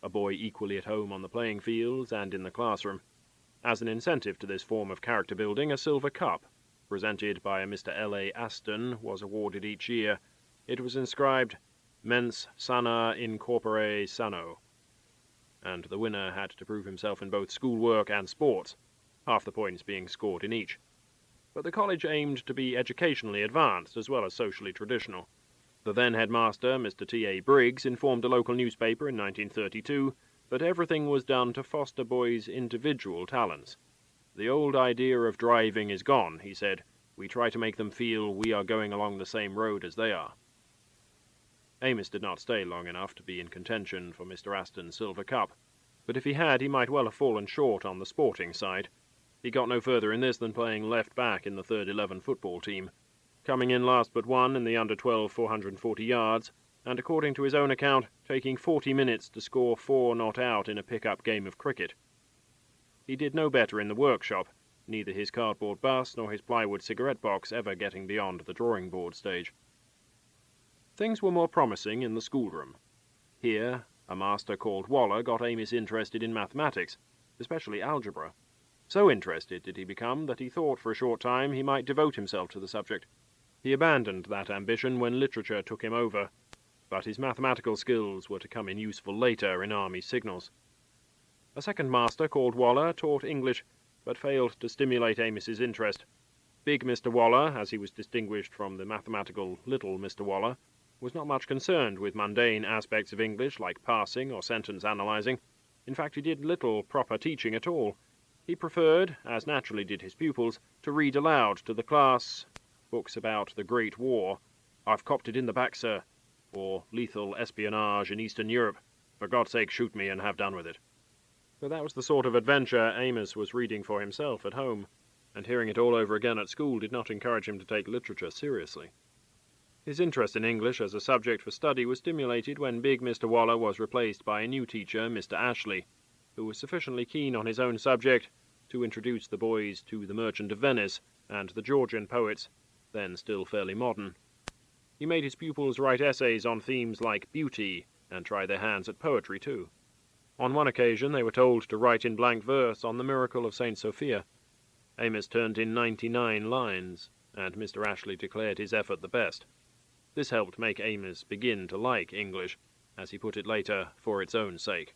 Speaker 1: a boy equally at home on the playing fields and in the classroom. As an incentive to this form of character building, a silver cup, presented by a Mr. L.A. Aston, was awarded each year. It was inscribed, Mens sana in corpore sano, and the winner had to prove himself in both schoolwork and sports, half the points being scored in each. but the college aimed to be educationally advanced as well as socially traditional. The then headmaster, Mr. T.A. Briggs, informed a local newspaper in 1932 that everything was done to foster boys' individual talents. "The old idea of driving is gone," he said. "We try to make them feel we are going along the same road as they are." Amos did not stay long enough to be in contention for Mr. Aston's silver cup, but if he had, he might well have fallen short on the sporting side. He got no further in this than playing left-back in the third 11 football team, coming in last but one in the under-12 440 yards, and according to his own account, taking 40 minutes to score 4 not out in a pick-up game of cricket. He did no better in the workshop, neither his cardboard bus nor his plywood cigarette box ever getting beyond the drawing-board stage. Things were more promising in the schoolroom. Here, a master called Waller got Amos interested in mathematics, especially algebra. So interested did he become that he thought for a short time he might devote himself to the subject. He abandoned that ambition when literature took him over, but his mathematical skills were to come in useful later in army signals. A second master called Waller taught English, but failed to stimulate Amos's interest. Big Mr. Waller, as he was distinguished from the mathematical little Mr. Waller, was not much concerned with mundane aspects of English like parsing or sentence analyzing. In fact, he did little proper teaching at all. He preferred, as naturally did his pupils, to read aloud to the class books about the Great War. "I've copped it in the back, sir," or "Lethal espionage in Eastern Europe. For God's sake, shoot me and have done with it." But that was the sort of adventure Amos was reading for himself at home, and hearing it all over again at school did not encourage him to take literature seriously. His interest in English as a subject for study was stimulated when big Mr. Waller was replaced by a new teacher, Mr. Ashley, who was sufficiently keen on his own subject to introduce the boys to The Merchant of Venice and the Georgian poets, then still fairly modern. He made his pupils write essays on themes like beauty, and try their hands at poetry too. On one occasion they were told to write in blank verse on the miracle of St. Sophia. Amos turned in 99 lines, and Mr. Ashley declared his effort the best. This helped make Amos begin to like English, as he put it later, for its own sake.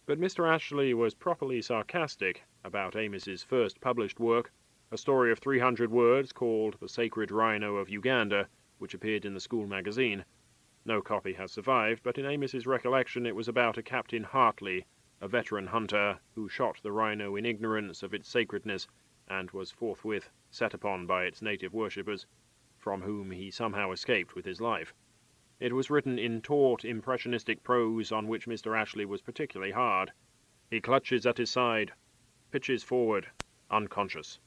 Speaker 1: But Mr. Ashley was properly sarcastic about Amos's first published work, a story of 300 words called The Sacred Rhino of Uganda, which appeared in the school magazine. No copy has survived, but in Amos's recollection it was about a Captain Hartley, a veteran hunter, who shot the rhino in ignorance of its sacredness, and was forthwith set upon by its native worshippers, from whom he somehow escaped with his life. It was written in taut, impressionistic prose on which Mr. Ashley was particularly hard. He clutches at his side, pitches forward, unconscious.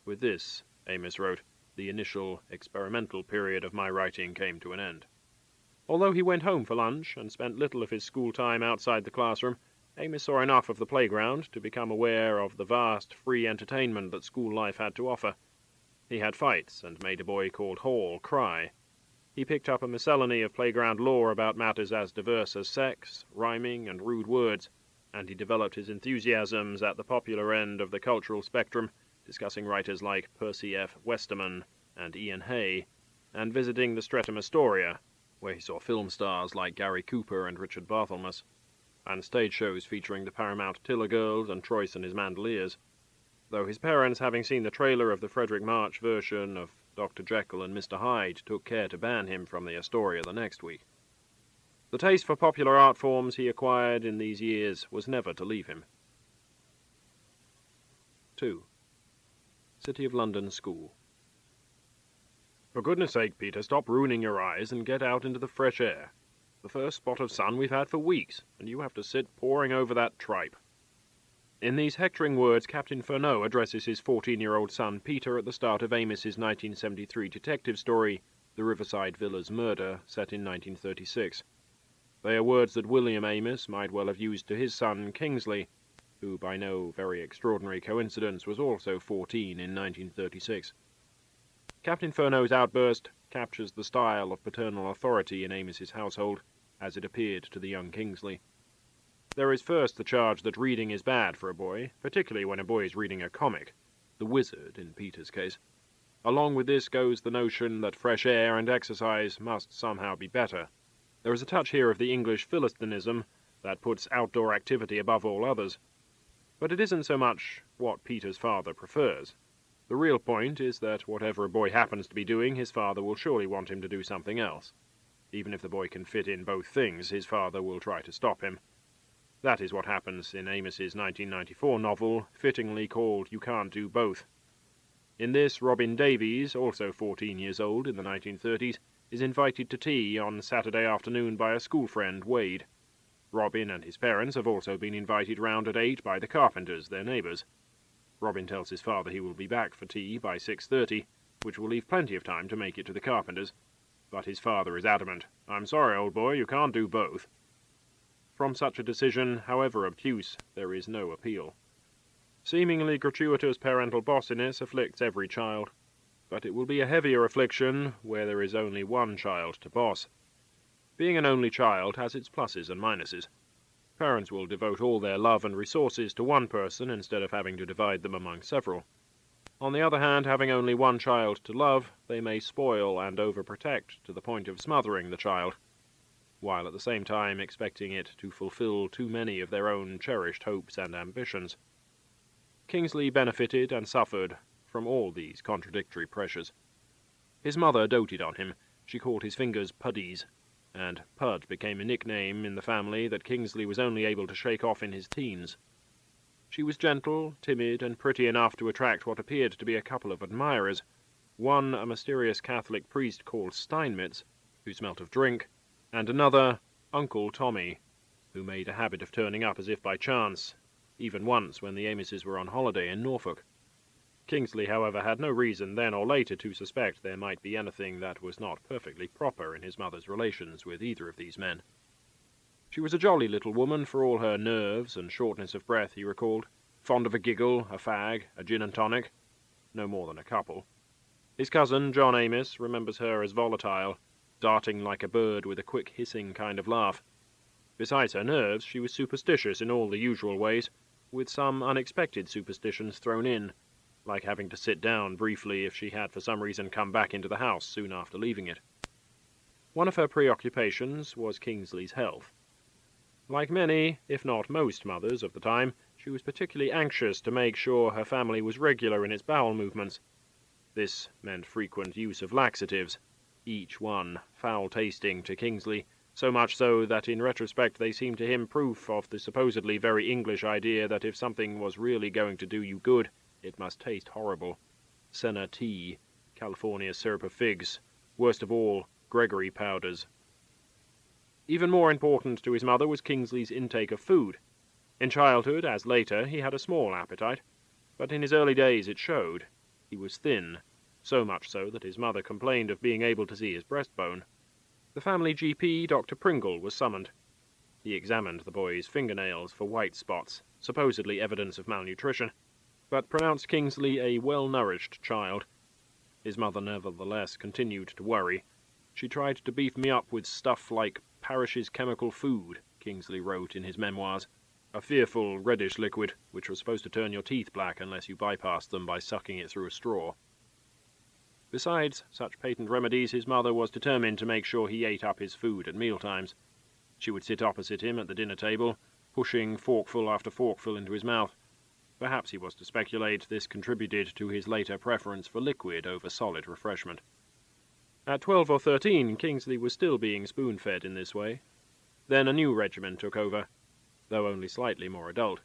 Speaker 1: With this, Amos wrote, the initial experimental period of my writing came to an end. Although he went home for lunch and spent little of his school time outside the classroom, Amos saw enough of the playground to become aware of the vast free entertainment that school life had to offer. He had fights and made a boy called Hall cry. He picked up a miscellany of playground lore about matters as diverse as sex, rhyming, and rude words, and he developed his enthusiasms at the popular end of the cultural spectrum, discussing writers like Percy F. Westerman and Ian Hay, and visiting the Streatham Astoria, where he saw film stars like Gary Cooper and Richard Barthelmess, and stage shows featuring the Paramount Tiller Girls and Troyce and his Mandoliers, though his parents, having seen the trailer of the Frederick March version of Dr. Jekyll and Mr. Hyde, took care to ban him from the Astoria the next week. The taste for popular art forms he acquired in these years was never to leave him. 2. City of London School. For goodness sake, Peter, stop ruining your eyes and get out into the fresh air. The first spot of sun we've had for weeks, and you have to sit poring over that tripe. In these hectoring words, Captain Furneaux addresses his 14-year-old son Peter at the start of Amos's 1973 detective story, The Riverside Villas Murder, set in 1936. They are words that William Amos might well have used to his son Kingsley, who by no very extraordinary coincidence was also 14 in 1936. Captain Furneaux's outburst captures the style of paternal authority in Amos's household, as it appeared to the young Kingsley. There is first the charge that reading is bad for a boy, particularly when a boy is reading a comic, The Wizard in Peter's case. Along with this goes the notion that fresh air and exercise must somehow be better. There is a touch here of the English Philistinism that puts outdoor activity above all others. But it isn't so much what Peter's father prefers. The real point is that whatever a boy happens to be doing, his father will surely want him to do something else. Even if the boy can fit in both things, his father will try to stop him. That is what happens in Amos's 1994 novel, fittingly called You Can't Do Both. In this, Robin Davies, also 14 years old in the 1930s, is invited to tea on Saturday afternoon by a school friend, Wade. Robin and his parents have also been invited round at 8 by the Carpenters, their neighbours. Robin tells his father he will be back for tea by 6:30, which will leave plenty of time to make it to the Carpenters. But his father is adamant. "I'm sorry, old boy, you can't do both." From such a decision, however obtuse, there is no appeal. Seemingly gratuitous parental bossiness afflicts every child, but it will be a heavier affliction where there is only one child to boss. Being an only child has its pluses and minuses. Parents will devote all their love and resources to one person instead of having to divide them among several. On the other hand, having only one child to love, they may spoil and overprotect to the point of smothering the child, while at the same time expecting it to fulfill too many of their own cherished hopes and ambitions. Kingsley benefited and suffered from all these contradictory pressures. His mother doted on him. She called his fingers puddies, and Pud became a nickname in the family that Kingsley was only able to shake off in his teens. She was gentle, timid, and pretty enough to attract what appeared to be a couple of admirers, one a mysterious Catholic priest called Steinmetz, who smelt of drink, and another, Uncle Tommy, who made a habit of turning up as if by chance, even once when the Amoses were on holiday in Norfolk. Kingsley, however, had no reason then or later to suspect there might be anything that was not perfectly proper in his mother's relations with either of these men. She was a jolly little woman for all her nerves and shortness of breath, he recalled, fond of a giggle, a fag, a gin and tonic, no more than a couple. His cousin, John Amos, remembers her as volatile, darting like a bird with a quick hissing kind of laugh. Besides her nerves, she was superstitious in all the usual ways, with some unexpected superstitions thrown in, like having to sit down briefly if she had for some reason come back into the house soon after leaving it. One of her preoccupations was Kingsley's health. Like many, if not most mothers of the time, she was particularly anxious to make sure her family was regular in its bowel movements. This meant frequent use of laxatives, each one foul-tasting to Kingsley, so much so that in retrospect they seemed to him proof of the supposedly very English idea that if something was really going to do you good, it must taste horrible. Senna tea, California syrup of figs, worst of all, Gregory powders. Even more important to his mother was Kingsley's intake of food. In childhood, as later, he had a small appetite, but in his early days it showed. He was thin, so much so that his mother complained of being able to see his breastbone. The family GP, Dr. Pringle, was summoned. He examined the boy's fingernails for white spots, supposedly evidence of malnutrition, but pronounced Kingsley a well-nourished child. His mother nevertheless continued to worry. She tried to beef me up with stuff like Parish's chemical food, Kingsley wrote in his memoirs, a fearful reddish liquid which was supposed to turn your teeth black unless you bypassed them by sucking it through a straw. Besides such patent remedies, his mother was determined to make sure he ate up his food at mealtimes. She would sit opposite him at the dinner table, pushing forkful after forkful into his mouth. Perhaps he was to speculate this contributed to his later preference for liquid over solid refreshment. At 12 or 13, Kingsley was still being spoon-fed in this way. Then a new regimen took over, though only slightly more adult.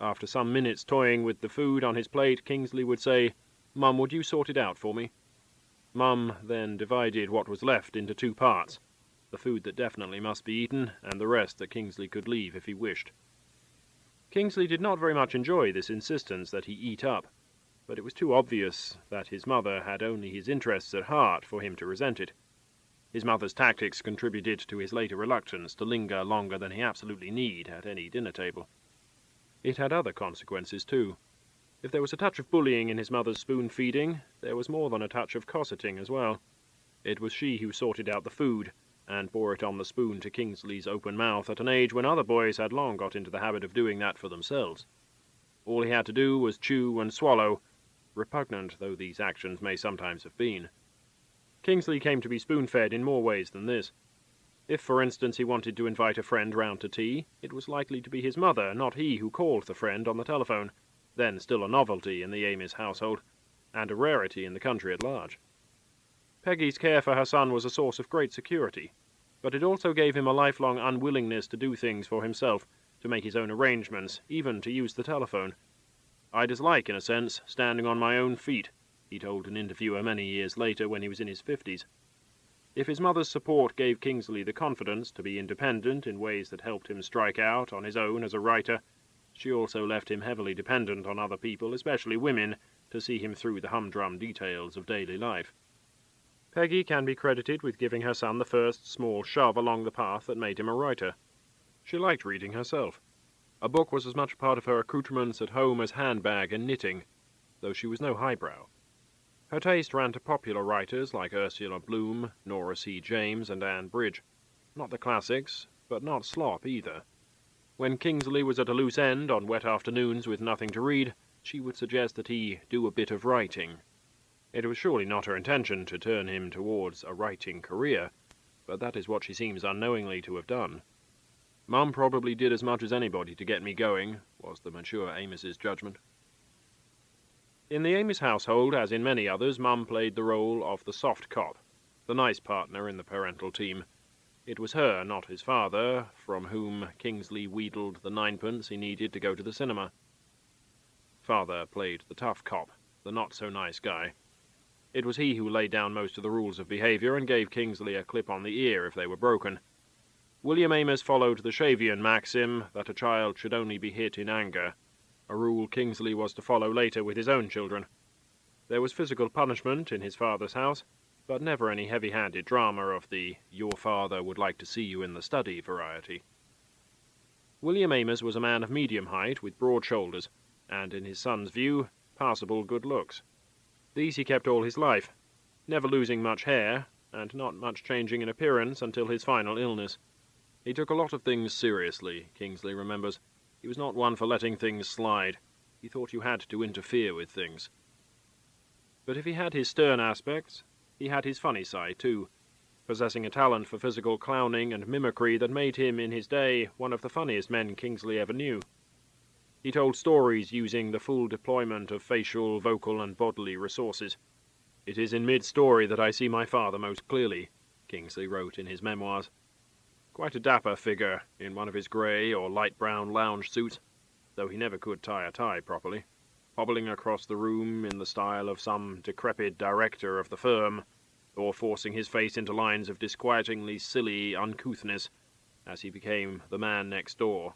Speaker 1: After some minutes toying with the food on his plate, Kingsley would say, "Mum, would you sort it out for me?" Mum then divided what was left into two parts, the food that definitely must be eaten, and the rest that Kingsley could leave if he wished. Kingsley did not very much enjoy this insistence that he eat up, but it was too obvious that his mother had only his interests at heart for him to resent it. His mother's tactics contributed to his later reluctance to linger longer than he absolutely need at any dinner table. It had other consequences, too. If there was a touch of bullying in his mother's spoon-feeding, there was more than a touch of cosseting as well. It was she who sorted out the food, and bore it on the spoon to Kingsley's open mouth at an age when other boys had long got into the habit of doing that for themselves. All he had to do was chew and swallow, repugnant though these actions may sometimes have been. Kingsley came to be spoon-fed in more ways than this. If, for instance, he wanted to invite a friend round to tea, it was likely to be his mother, not he, who called the friend on the telephone, then still a novelty in the Amis household, and a rarity in the country at large. Peggy's care for her son was a source of great security, but it also gave him a lifelong unwillingness to do things for himself, to make his own arrangements, even to use the telephone. "I dislike, in a sense, standing on my own feet," he told an interviewer many years later when he was in his 50s. If his mother's support gave Kingsley the confidence to be independent in ways that helped him strike out on his own as a writer, she also left him heavily dependent on other people, especially women, to see him through the humdrum details of daily life. Peggy can be credited with giving her son the first small shove along the path that made him a writer. She liked reading herself. A book was as much part of her accoutrements at home as handbag and knitting, though she was no highbrow. Her taste ran to popular writers like Ursula Bloom, Nora C. James, and Anne Bridge. Not the classics, but not slop either. When Kingsley was at a loose end on wet afternoons with nothing to read, she would suggest that he do a bit of writing. It was surely not her intention to turn him towards a writing career, but that is what she seems unknowingly to have done. "Mum probably did as much as anybody to get me going," was the mature Amos's judgment. In the Amos household, as in many others, Mum played the role of the soft cop, the nice partner in the parental team. It was her, not his father, from whom Kingsley wheedled the ninepence he needed to go to the cinema. Father played the tough cop, the not-so-nice guy. It was he who laid down most of the rules of behavior and gave Kingsley a clip on the ear if they were broken. William Amos followed the Shavian maxim that a child should only be hit in anger, a rule Kingsley was to follow later with his own children. There was physical punishment in his father's house, but never any heavy-handed drama of the "your father would like to see you in the study" variety. William Amos was a man of medium height with broad shoulders, and, in his son's view, passable good looks. These he kept all his life, never losing much hair, and not much changing in appearance until his final illness. He took a lot of things seriously, Kingsley remembers. He was not one for letting things slide. He thought you had to interfere with things. But if he had his stern aspects, he had his funny side too, possessing a talent for physical clowning and mimicry that made him, in his day, one of the funniest men Kingsley ever knew. He told stories using the full deployment of facial, vocal, and bodily resources. "It is in mid-story that I see my father most clearly," Kingsley wrote in his memoirs. Quite a dapper figure in one of his grey or light brown lounge suits, though he never could tie a tie properly, hobbling across the room in the style of some decrepit director of the firm, or forcing his face into lines of disquietingly silly uncouthness as he became the man next door.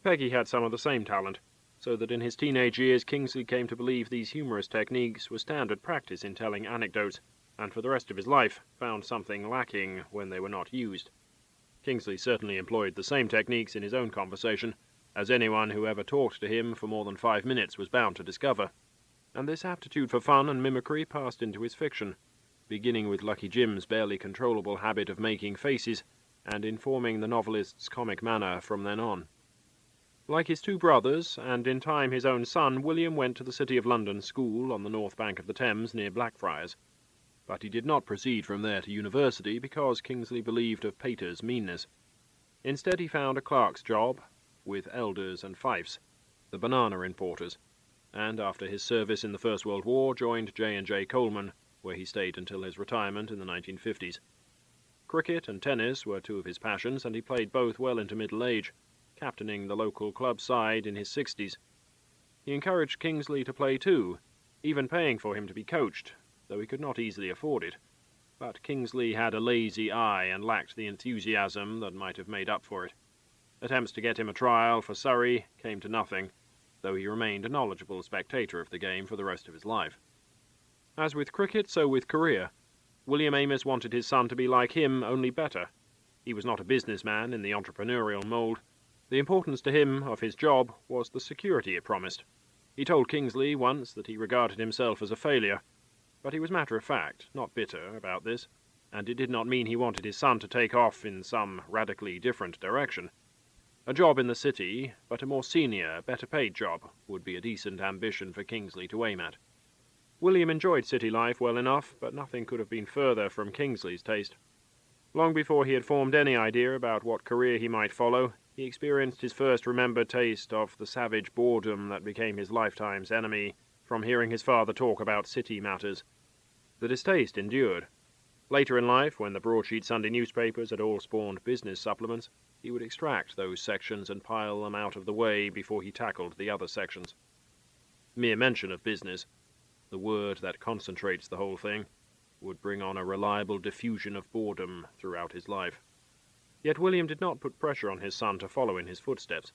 Speaker 1: Peggy had some of the same talent, so that in his teenage years Kingsley came to believe these humorous techniques were standard practice in telling anecdotes, and for the rest of his life found something lacking when they were not used. Kingsley certainly employed the same techniques in his own conversation, as anyone who ever talked to him for more than 5 minutes was bound to discover, and this aptitude for fun and mimicry passed into his fiction, beginning with Lucky Jim's barely controllable habit of making faces, and informing the novelist's comic manner from then on. Like his two brothers, and in time his own son, William went to the City of London School on the north bank of the Thames near Blackfriars. But he did not proceed from there to university because Kingsley believed of Pater's meanness. Instead he found a clerk's job with Elders and Fifes, the banana importers, and after his service in the First World War joined J&J Coleman, where he stayed until his retirement in the 1950s. Cricket and tennis were two of his passions, and he played both well into middle age, captaining the local club side in his 60s. He encouraged Kingsley to play too, even paying for him to be coached, though he could not easily afford it. But Kingsley had a lazy eye and lacked the enthusiasm that might have made up for it. Attempts to get him a trial for Surrey came to nothing, though he remained a knowledgeable spectator of the game for the rest of his life. As with cricket, so with career. William Amos wanted his son to be like him, only better. He was not a businessman in the entrepreneurial mould. The importance to him of his job was the security it promised. He told Kingsley once that he regarded himself as a failure, but he was matter-of-fact, not bitter, about this, and it did not mean he wanted his son to take off in some radically different direction. A job in the city, but a more senior, better-paid job, would be a decent ambition for Kingsley to aim at. William enjoyed city life well enough, but nothing could have been further from Kingsley's taste. Long before he had formed any idea about what career he might follow, he experienced his first remembered taste of the savage boredom that became his lifetime's enemy from hearing his father talk about city matters. The distaste endured. Later in life, when the broadsheet Sunday newspapers had all spawned business supplements, he would extract those sections and pile them out of the way before he tackled the other sections. Mere mention of business, the word that concentrates the whole thing, would bring on a reliable diffusion of boredom throughout his life. Yet William did not put pressure on his son to follow in his footsteps.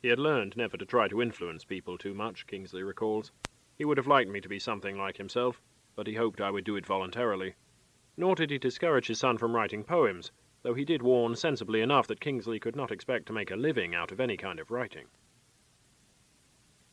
Speaker 1: He had learned never to try to influence people too much, Kingsley recalls. He would have liked me to be something like himself, but he hoped I would do it voluntarily. Nor did he discourage his son from writing poems, though he did warn sensibly enough that Kingsley could not expect to make a living out of any kind of writing.